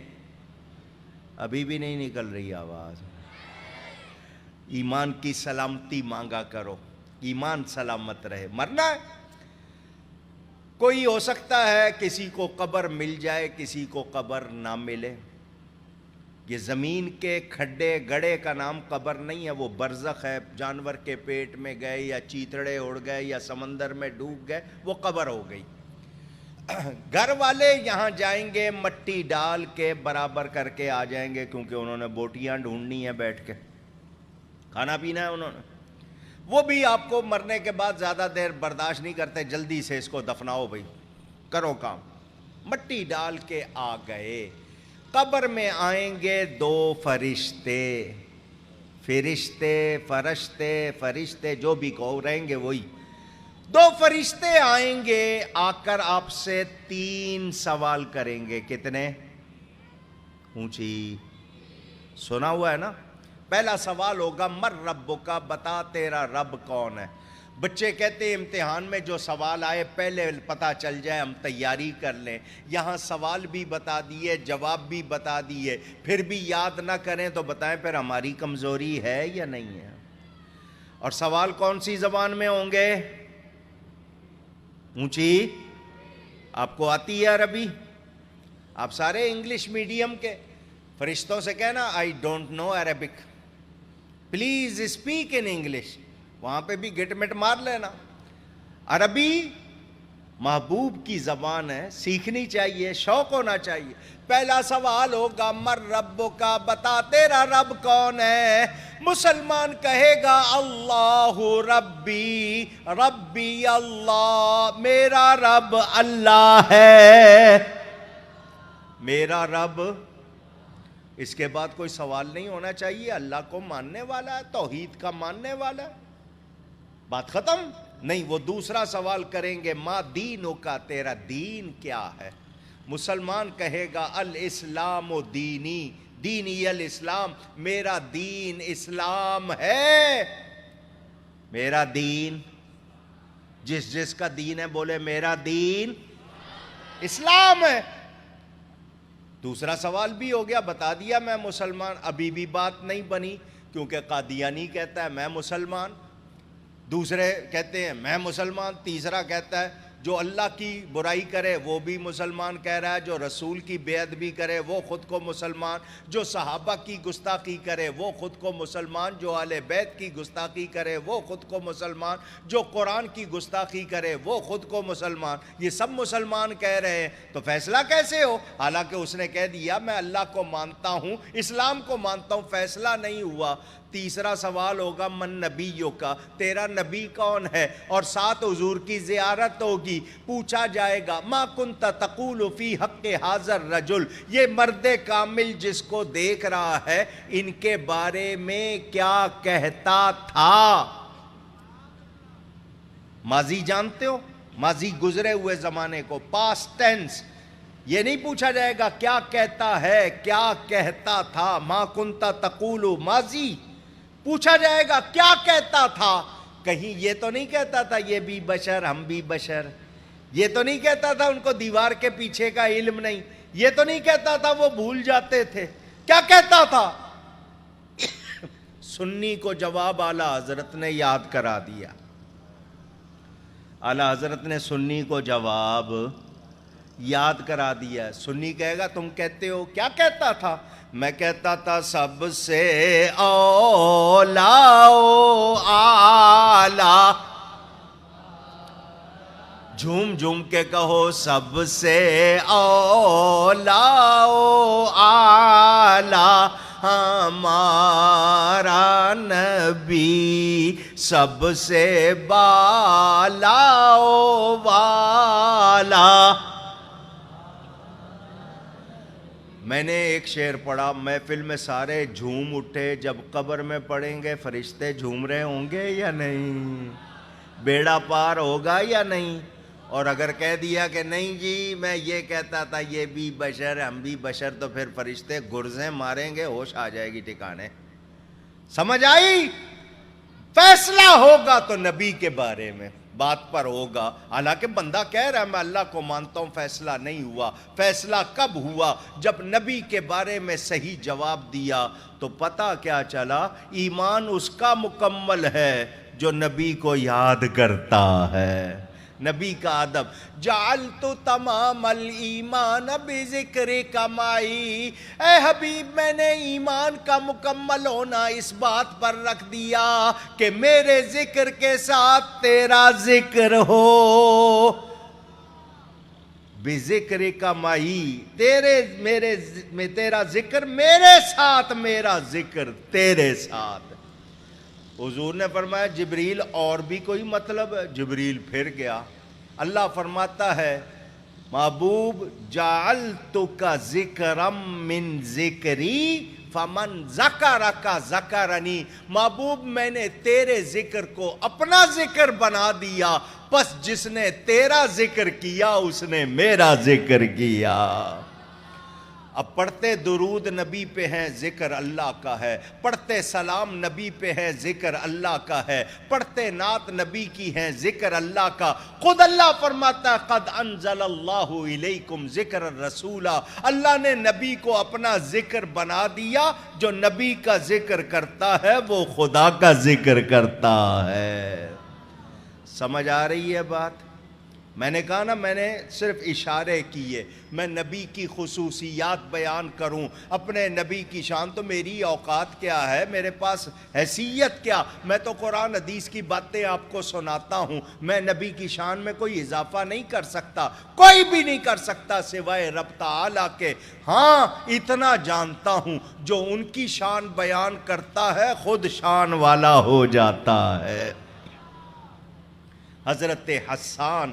ابھی بھی نہیں نکل رہی آواز، ایمان کی سلامتی مانگا کرو، ایمان سلامت رہے۔ مرنا ہے، کوئی ہو سکتا ہے کسی کو قبر مل جائے، کسی کو قبر نہ ملے۔ یہ زمین کے کھڈے گڑے کا نام قبر نہیں ہے، وہ برزخ ہے۔ جانور کے پیٹ میں گئے یا چیتڑے اڑ گئے یا سمندر میں ڈوب گئے، وہ قبر ہو گئی۔ گھر والے یہاں جائیں گے، مٹی ڈال کے برابر کر کے آ جائیں گے، کیونکہ انہوں نے بوٹیاں ڈھونڈنی ہیں، بیٹھ کے کھانا پینا ہے انہوں نے۔ وہ بھی آپ کو مرنے کے بعد زیادہ دیر برداشت نہیں کرتے، جلدی سے اس کو دفناؤ بھائی، کرو کام۔ مٹی ڈال کے آ گئے، قبر میں آئیں گے دو فرشتے، فرشتے جو بھی کہو، رہیں گے وہی۔ دو فرشتے آئیں گے، آ کر آپ سے 3 سوال کریں گے۔ کتنے؟ اونچی سنا ہوا ہے نا؟ پہلا سوال ہوگا مر ربک، بتا تیرا رب کون ہے۔ بچے کہتے ہیں امتحان میں جو سوال آئے پہلے پتہ چل جائے، ہم تیاری کر لیں۔ یہاں سوال بھی بتا دیے، جواب بھی بتا دیے، پھر بھی یاد نہ کریں تو بتائیں پھر ہماری کمزوری ہے یا نہیں ہے؟ اور سوال کون سی زبان میں ہوں گے؟ اونچی، آپ کو آتی ہے عربی؟ آپ سارے انگلش میڈیم کے، فرشتوں سے کہنا I don't know Arabic, please speak in English, وہاں پہ بھی گٹ مٹ مار لینا۔ عربی محبوب کی زبان ہے، سیکھنی چاہیے، شوق ہونا چاہیے۔ پہلا سوال ہوگا مر ربک، بتا تیرا رب کون ہے۔ مسلمان کہے گا اللہ ربی، ربی اللہ، میرا رب اللہ ہے، میرا رب۔ اس کے بعد کوئی سوال نہیں ہونا چاہیے، اللہ کو ماننے والا ہے، توحید کا ماننے والا ہے، بات ختم۔ نہیں، وہ دوسرا سوال کریں گے ما دینو کا، تیرا دین کیا ہے۔ مسلمان کہے گا الاسلام و دینی، دینی الاسلام، میرا دین اسلام ہے، میرا دین۔ جس کا دین ہے بولے میرا دین اسلام ہے۔ دوسرا سوال بھی ہو گیا، بتا دیا میں مسلمان۔ ابھی بھی بات نہیں بنی، کیونکہ قادیانی کہتا ہے میں مسلمان، دوسرے کہتے ہیں میں مسلمان، تیسرا کہتا ہے جو اللہ کی برائی کرے وہ بھی مسلمان کہہ رہا ہے، جو رسول کی بے ادبی کرے وہ خود کو مسلمان، جو صحابہ کی گستاخی کرے وہ خود کو مسلمان، جو اہل بیت کی گستاخی کرے وہ خود کو مسلمان، جو قرآن کی گستاخی کرے وہ خود کو مسلمان۔ یہ سب مسلمان کہہ رہے ہیں، تو فیصلہ کیسے ہو؟ حالانکہ اس نے کہہ دیا میں اللہ کو مانتا ہوں، اسلام کو مانتا ہوں، فیصلہ نہیں ہوا۔ تیسرا سوال ہوگا من نبیوں کا، تیرا نبی کون ہے؟ اور ساتھ حضور کی زیارت ہوگی، پوچھا جائے گا ما کنت تقول فی حق حاضر رجل، یہ مرد کامل جس کو دیکھ رہا ہے ان کے بارے میں کیا کہتا تھا؟ ماضی جانتے ہو؟ ماضی گزرے ہوئے زمانے کو، پاسٹ ٹینس۔ یہ نہیں پوچھا جائے گا کیا کہتا ہے، کیا کہتا تھا، ما کنت تقول، ماضی پوچھا جائے گا کیا کہتا تھا۔ کہیں یہ تو نہیں کہتا تھا یہ بھی بشر ہم بھی بشر، یہ تو نہیں کہتا تھا ان کو دیوار کے پیچھے کا علم نہیں، یہ تو نہیں کہتا تھا وہ بھول جاتے تھے، کیا کہتا تھا؟ سنی کو جواب اعلی حضرت نے یاد کرا دیا۔ اعلی حضرت نے سنی کو جواب یاد کرا دیا۔ سنی کہے گا تم کہتے ہو کیا کہتا تھا؟ میں کہتا تھا سب سے اولا اعلی، جھوم جھوم کے کہو سب سے اولا اعلی، ہمارا نبی سب سے بالا والا۔ میں نے ایک شعر پڑھا، محفل میں سارے جھوم اٹھے، جب قبر میں پڑیں گے فرشتے جھوم رہے ہوں گے یا نہیں؟ بیڑا پار ہوگا یا نہیں؟ اور اگر کہہ دیا کہ نہیں جی میں یہ کہتا تھا یہ بھی بشر ہم بھی بشر، تو پھر فرشتے گرزیں ماریں گے، ہوش آ جائے گی ٹھکانے۔ سمجھ آئی؟ فیصلہ ہوگا تو نبی کے بارے میں بات پر ہوگا، حالانکہ بندہ کہہ رہا ہے میں اللہ کو مانتا ہوں، فیصلہ نہیں ہوا۔ فیصلہ کب ہوا؟ جب نبی کے بارے میں صحیح جواب دیا تو پتہ کیا چلا؟ ایمان اس کا مکمل ہے جو نبی کو یاد کرتا ہے۔ نبی کا ادب، جعلت تمام الایمان بذکرک معی، اے حبیب میں نے ایمان کا مکمل ہونا اس بات پر رکھ دیا کہ میرے ذکر کے ساتھ تیرا ذکر ہو۔ بذکرک معی، تیرا ذکر میرے ساتھ، میرا ذکر تیرے ساتھ۔ حضور نے فرمایا جبریل اور بھی کوئی مطلب ہے؟ جبریل پھر گیا۔ اللہ فرماتا ہے محبوب جعلتک ذکرا من ذکری فمن ذکرک ذکرنی، محبوب میں نے تیرے ذکر کو اپنا ذکر بنا دیا، پس جس نے تیرا ذکر کیا اس نے میرا ذکر کیا۔ اب پڑھتے درود نبی پہ ہیں ذکر اللہ کا ہے، پڑھتے سلام نبی پہ ہے ذکر اللہ کا ہے، پڑھتے نعت نبی کی ہیں ذکر اللہ کا۔ خود اللہ فرماتا ہے قد انزل اللہ الیکم ذکر الرسول، اللہ نے نبی کو اپنا ذکر بنا دیا، جو نبی کا ذکر کرتا ہے وہ خدا کا ذکر کرتا ہے۔ سمجھ آ رہی ہے بات؟ میں نے کہا نا میں نے صرف اشارے کیے، میں نبی کی خصوصیات بیان کروں، اپنے نبی کی شان، تو میری اوقات کیا ہے، میرے پاس حیثیت کیا؟ میں تو قرآن حدیث کی باتیں آپ کو سناتا ہوں، میں نبی کی شان میں کوئی اضافہ نہیں کر سکتا، کوئی بھی نہیں کر سکتا سوائے رب تعالیٰ کے۔ ہاں اتنا جانتا ہوں جو ان کی شان بیان کرتا ہے خود شان والا ہو جاتا ہے۔ حضرت حسان،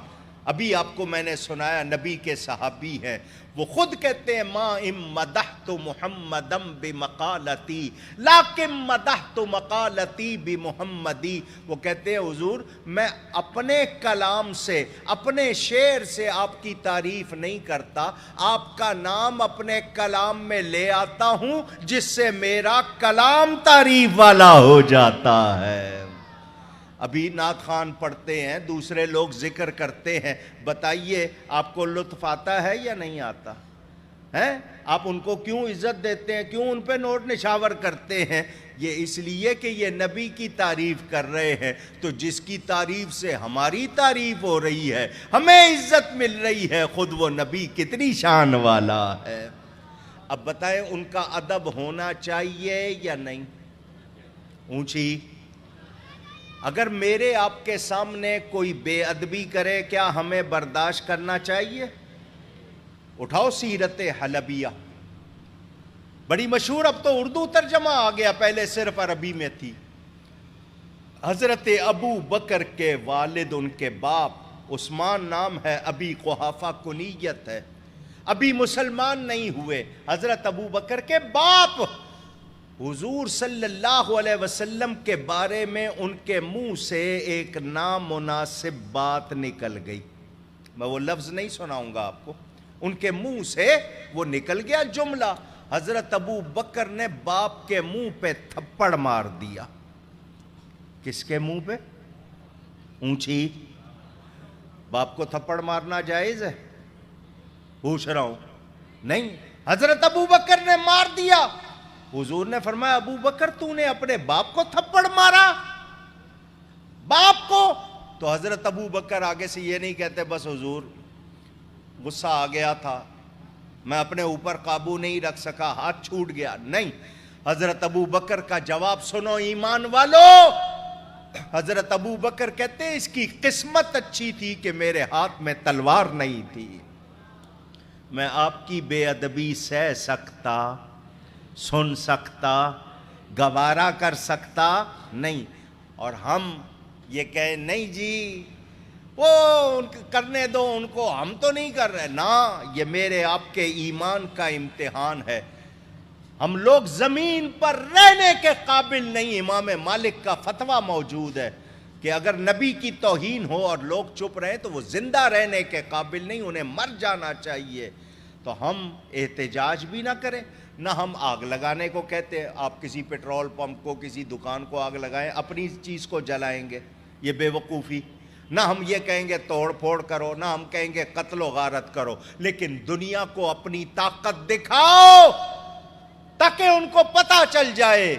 ابھی آپ کو میں نے سنایا، نبی کے صحابی ہیں، وہ خود کہتے ہیں ما ام مدحت محمدم بمقالتی لیکن مدحت مقالتی بمحمدی۔ وہ کہتے ہیں حضور میں اپنے کلام سے، اپنے شعر سے آپ کی تعریف نہیں کرتا، آپ کا نام اپنے کلام میں لے آتا ہوں جس سے میرا کلام تعریف والا ہو جاتا ہے۔ ابھی نعت خوان پڑھتے ہیں، دوسرے لوگ ذکر کرتے ہیں، بتائیے آپ کو لطف آتا ہے یا نہیں آتا ہے؟ آپ ان کو کیوں عزت دیتے ہیں، کیوں ان پہ نوٹ نشاور کرتے ہیں؟ یہ اس لیے کہ یہ نبی کی تعریف کر رہے ہیں، تو جس کی تعریف سے ہماری تعریف ہو رہی ہے، ہمیں عزت مل رہی ہے، خود وہ نبی کتنی شان والا ہے۔ اب بتائیں ان کا ادب ہونا چاہیے یا نہیں؟ اونچی، اگر میرے آپ کے سامنے کوئی بے ادبی کرے کیا ہمیں برداشت کرنا چاہیے؟ اٹھاؤ سیرت حلبیہ، بڑی مشہور، اب تو اردو ترجمہ آ گیا، پہلے صرف عربی میں تھی۔ حضرت ابو بکر کے والد، ان کے باپ عثمان نام ہے، ابی قحافہ کنیت ہے، ابھی مسلمان نہیں ہوئے، حضرت ابو بکر کے باپ حضور صلی اللہ علیہ وسلم کے بارے میں ان کے منہ سے ایک نامناسب بات نکل گئی، میں وہ لفظ نہیں سناؤں گا آپ کو، ان کے منہ سے وہ نکل گیا جملہ، حضرت ابو بکر نے باپ کے منہ پہ تھپڑ مار دیا۔ کس کے منہ پہ؟ اونچی، باپ کو تھپڑ مارنا جائز ہے؟ پوچھ رہا ہوں، نہیں، حضرت ابو بکر نے مار دیا۔ حضور نے فرمایا ابو بکر تو نے اپنے باپ کو تھپڑ مارا، باپ کو؟ تو حضرت ابو بکر آگے سے یہ نہیں کہتے بس حضور غصہ آ گیا تھا، میں اپنے اوپر قابو نہیں رکھ سکا، ہاتھ چھوٹ گیا، نہیں، حضرت ابو بکر کا جواب سنو ایمان والو۔ حضرت ابو بکر کہتے ہیں اس کی قسمت اچھی تھی کہ میرے ہاتھ میں تلوار نہیں تھی، میں آپ کی بے ادبی سہ سکتا، سن سکتا، گوارا کر سکتا نہیں، اور ہم یہ کہیں نہیں جی وہ کرنے دو ان کو، ہم تو نہیں کر رہے نا، یہ میرے آپ کے ایمان کا امتحان ہے۔ ہم لوگ زمین پر رہنے کے قابل نہیں۔ امام مالک کا فتویٰ موجود ہے کہ اگر نبی کی توہین ہو اور لوگ چپ رہے تو وہ زندہ رہنے کے قابل نہیں، انہیں مر جانا چاہیے۔ تو ہم احتجاج بھی نہ کریں، نہ ہم آگ لگانے کو کہتے، آپ کسی پیٹرول پمپ کو، کسی دکان کو آگ لگائیں، اپنی چیز کو جلائیں گے، یہ بے وقوفی۔ نہ ہم یہ کہیں گے توڑ پھوڑ کرو، نہ ہم کہیں گے قتل و غارت کرو، لیکن دنیا کو اپنی طاقت دکھاؤ تاکہ ان کو پتہ چل جائے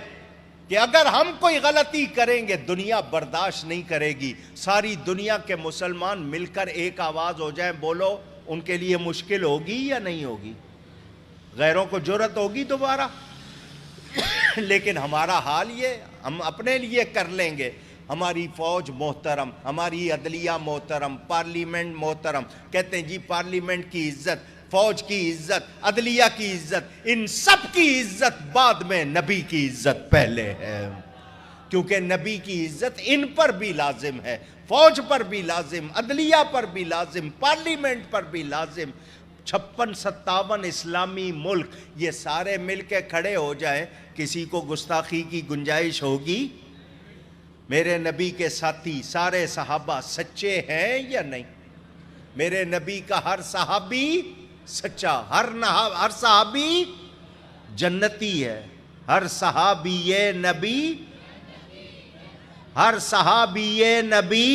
کہ اگر ہم کوئی غلطی کریں گے دنیا برداشت نہیں کرے گی۔ ساری دنیا کے مسلمان مل کر ایک آواز ہو جائیں، بولو، ان کے لیے مشکل ہوگی یا نہیں ہوگی؟ غیروں کو جرأت ہوگی دوبارہ؟ لیکن ہمارا حال یہ، ہم اپنے لیے کر لیں گے۔ ہماری فوج محترم، ہماری عدلیہ محترم، پارلیمنٹ محترم، کہتے ہیں جی پارلیمنٹ کی عزت، فوج کی عزت، عدلیہ کی عزت، ان سب کی عزت بعد میں، نبی کی عزت پہلے ہے، کیونکہ نبی کی عزت ان پر بھی لازم ہے، فوج پر بھی لازم، عدلیہ پر بھی لازم، پارلیمنٹ پر بھی لازم۔ 56-57 اسلامی ملک یہ سارے مل کے کھڑے ہو جائیں، کسی کو گستاخی کی گنجائش ہوگی؟ میرے نبی کے ساتھی سارے صحابہ سچے ہیں یا نہیں؟ میرے نبی کا ہر صحابی سچا، ہر صحابی جنتی ہے، ہر صحابی نبی، ہر صحابی نبی،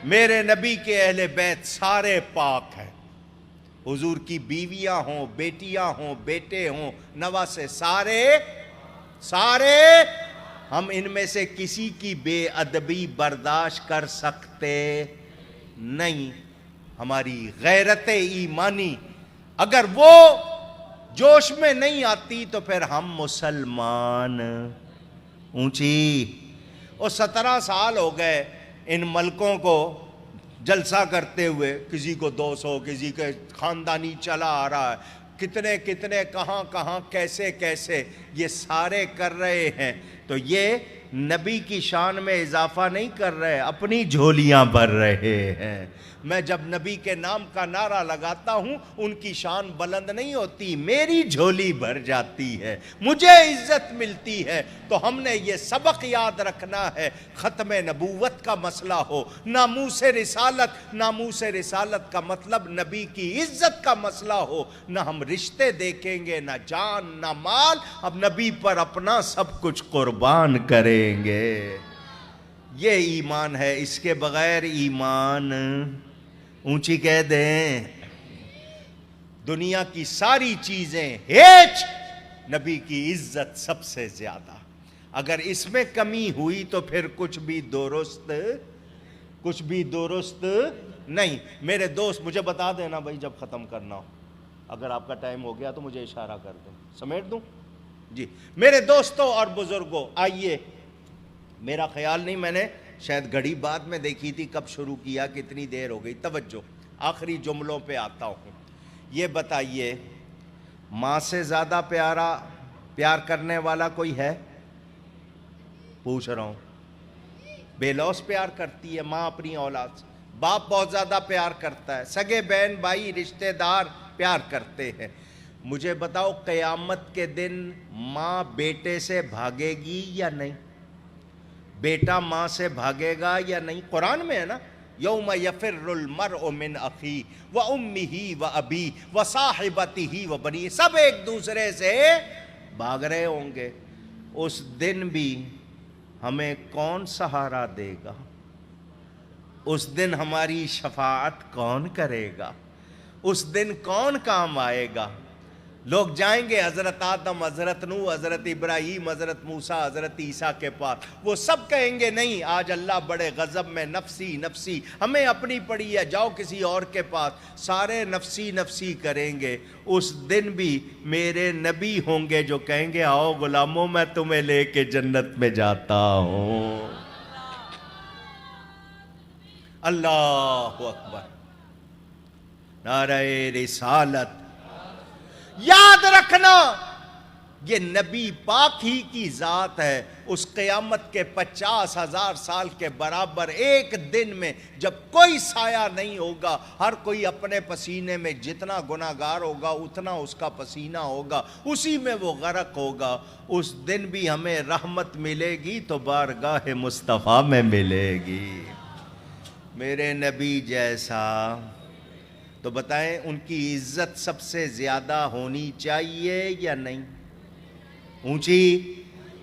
میرے نبی کے اہل بیت سارے پاک ہیں، حضور کی بیویاں ہوں، بیٹیاں ہوں، بیٹے ہوں، نواسے، سارے ہم ان میں سے کسی کی بے ادبی برداشت کر سکتے نہیں۔ ہماری غیرت ایمانی اگر وہ جوش میں نہیں آتی تو پھر ہم مسلمان اونچی۔ اور 17 سال ہو گئے ان ملکوں کو جلسہ کرتے ہوئے، کسی کو 200، کسی کے خاندانی چلا آ رہا ہے، کتنے کہاں کیسے یہ سارے کر رہے ہیں، تو یہ نبی کی شان میں اضافہ نہیں کر رہے، اپنی جھولیاں بھر رہے ہیں۔ میں جب نبی کے نام کا نعرہ لگاتا ہوں ان کی شان بلند نہیں ہوتی، میری جھولی بھر جاتی ہے، مجھے عزت ملتی ہے۔ تو ہم نے یہ سبق یاد رکھنا ہے، ختم نبوت کا مسئلہ ہو، ناموس رسالت کا مطلب نبی کی عزت کا مسئلہ ہو، نہ ہم رشتے دیکھیں گے، نہ جان نہ مال، اب نبی پر اپنا سب کچھ قربان کریں گے۔ یہ ایمان ہے، اس کے بغیر ایمان، اونچی کہہ دیں، دنیا کی ساری چیزیں ہیچ، نبی کی عزت سب سے زیادہ۔ اگر اس میں کمی ہوئی تو پھر کچھ بھی درست نہیں۔ میرے دوست، مجھے بتا دینا بھائی جب ختم کرنا ہو، اگر آپ کا ٹائم ہو گیا تو مجھے اشارہ کر دیں، سمیٹ دوں؟ جی میرے دوستوں اور بزرگوں، آئیے، میرا خیال نہیں، میں نے شاید گھڑی بعد میں دیکھی تھی کب شروع کیا، کتنی دیر ہو گئی، توجہ، آخری جملوں پہ آتا ہوں۔ یہ بتائیے، ماں سے زیادہ پیار کرنے والا کوئی ہے؟ پوچھ رہا ہوں۔ بے لوث پیار کرتی ہے ماں اپنی اولاد سے، باپ بہت زیادہ پیار کرتا ہے، سگے بہن بھائی رشتہ دار پیار کرتے ہیں۔ مجھے بتاؤ، قیامت کے دن ماں بیٹے سے بھاگے گی یا نہیں؟ بیٹا ماں سے بھاگے گا یا نہیں؟ قرآن میں ہے نا، یوم یفر المرء من اخی و امہ و ابی و صاحبتہ و بنی، سب ایک دوسرے سے بھاگ رہے ہوں گے۔ اس دن بھی ہمیں کون سہارا دے گا؟ اس دن ہماری شفاعت کون کرے گا؟ اس دن کون کام آئے گا؟ لوگ جائیں گے حضرت آدم، حضرت نوح، حضرت ابراہیم، حضرت موسیٰ، حضرت عیسیٰ کے پاس، وہ سب کہیں گے نہیں، آج اللہ بڑے غضب میں، نفسی ہمیں اپنی پڑی ہے، جاؤ کسی اور کے پاس، سارے نفسی کریں گے۔ اس دن بھی میرے نبی ہوں گے جو کہیں گے آؤ غلاموں میں تمہیں لے کے جنت میں جاتا ہوں۔ اللہ اکبر، نعرہ رسالت۔ یاد رکھنا، یہ نبی پاک ہی کی ذات ہے. اس قیامت کے 50,000 سال کے برابر ایک دن میں جب کوئی سایہ نہیں ہوگا، ہر کوئی اپنے پسینے میں جتنا گناہگار ہوگا اتنا اس کا پسینہ ہوگا، اسی میں وہ غرق ہوگا. اس دن بھی ہمیں رحمت ملے گی تو بارگاہ مصطفیٰ میں ملے گی. میرے نبی جیسا تو بتائیں ان کی عزت سب سے زیادہ ہونی چاہیے یا نہیں؟ اونچی.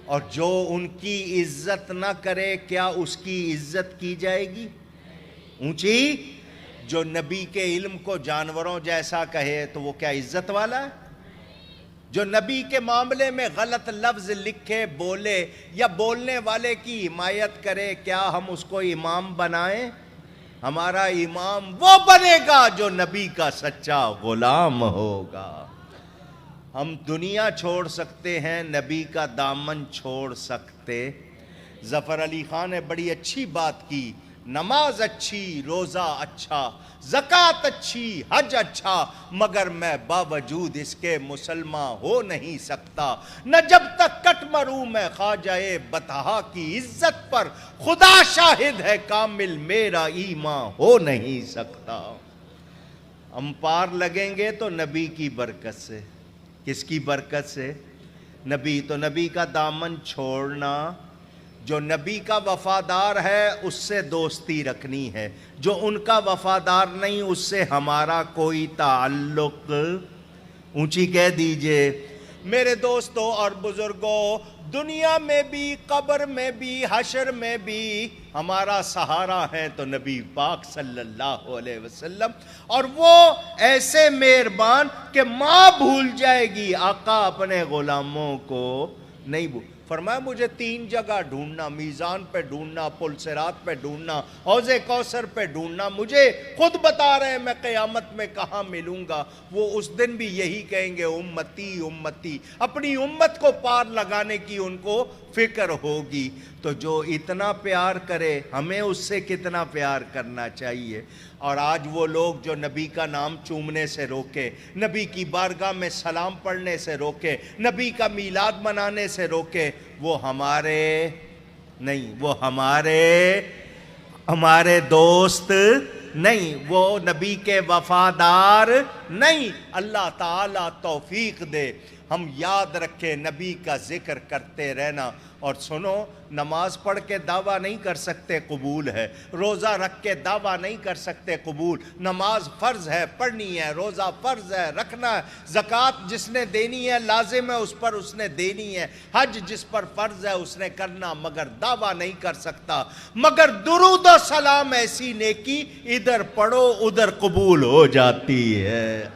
اور جو ان کی عزت نہ کرے کیا اس کی عزت کی جائے گی؟ اونچی. جو نبی کے علم کو جانوروں جیسا کہے تو وہ کیا عزت والا ہے؟ جو نبی کے معاملے میں غلط لفظ لکھے بولے یا بولنے والے کی حمایت کرے کیا ہم اس کو امام بنائیں؟ ہمارا امام وہ بنے گا جو نبی کا سچا غلام ہوگا. ہم دنیا چھوڑ سکتے ہیں، نبی کا دامن چھوڑ سکتے. ظفر علی خان نے بڑی اچھی بات کی. نماز اچھی، روزہ اچھا، زکوٰۃ اچھی، حج اچھا، مگر میں باوجود اس کے مسلمان ہو نہیں سکتا. نہ جب تک کٹ مروں میں خواجہ بطحا کی عزت پر، خدا شاہد ہے کامل میرا ایمان ہو نہیں سکتا. ہم پار لگیں گے تو نبی کی برکت سے. کس کی برکت سے؟ نبی. تو نبی کا دامن چھوڑنا. جو نبی کا وفادار ہے اس سے دوستی رکھنی ہے، جو ان کا وفادار نہیں اس سے ہمارا کوئی تعلق. اونچی کہہ دیجئے. میرے دوستوں اور بزرگوں، دنیا میں بھی، قبر میں بھی، حشر میں بھی ہمارا سہارا ہے تو نبی پاک صلی اللہ علیہ وسلم. اور وہ ایسے مہربان کہ ماں بھول جائے گی، آقا اپنے غلاموں کو نہیں بھول. فرمایا مجھے 3 جگہ ڈھونڈنا، میزان پہ ڈھونڈنا، پل صراط پہ ڈھونڈنا، حوض کوثر پہ ڈھونڈنا. مجھے خود بتا رہے ہیں میں قیامت میں کہاں ملوں گا. وہ اس دن بھی یہی کہیں گے امتی امتی. اپنی امت کو پار لگانے کی ان کو فکر ہوگی. تو جو اتنا پیار کرے ہمیں اس سے کتنا پیار کرنا چاہیے. اور آج وہ لوگ جو نبی کا نام چومنے سے روکے، نبی کی بارگاہ میں سلام پڑھنے سے روکے، نبی کا میلاد منانے سے روکے، وہ ہمارے نہیں، وہ ہمارے دوست نہیں، وہ نبی کے وفادار نہیں. اللہ تعالیٰ توفیق دے ہم یاد رکھے نبی کا ذکر کرتے رہنا. اور سنو، نماز پڑھ کے دعویٰ نہیں کر سکتے قبول ہے، روزہ رکھ کے دعویٰ نہیں کر سکتے قبول. نماز فرض ہے، پڑھنی ہے، روزہ فرض ہے، رکھنا ہے، زکوٰۃ جس نے دینی ہے لازم ہے اس پر اس نے دینی ہے، حج جس پر فرض ہے اس نے کرنا، مگر دعویٰ نہیں کر سکتا. مگر درود و سلام ایسی نیکی ادھر پڑھو ادھر قبول ہو جاتی ہے.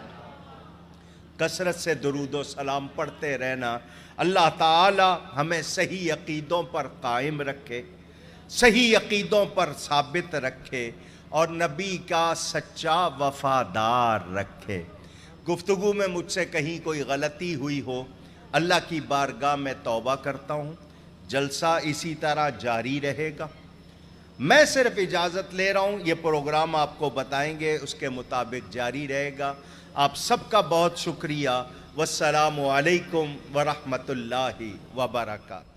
کثرت سے درود و سلام پڑھتے رہنا. اللہ تعالی ہمیں صحیح عقیدوں پر قائم رکھے، صحیح عقیدوں پر ثابت رکھے اور نبی کا سچا وفادار رکھے. گفتگو میں مجھ سے کہیں کوئی غلطی ہوئی ہو، اللہ کی بارگاہ میں توبہ کرتا ہوں. جلسہ اسی طرح جاری رہے گا. میں صرف اجازت لے رہا ہوں، یہ پروگرام آپ کو بتائیں گے، اس کے مطابق جاری رہے گا. آپ سب کا بہت شکریہ. والسلام علیکم ورحمۃ اللہ وبرکاتہ.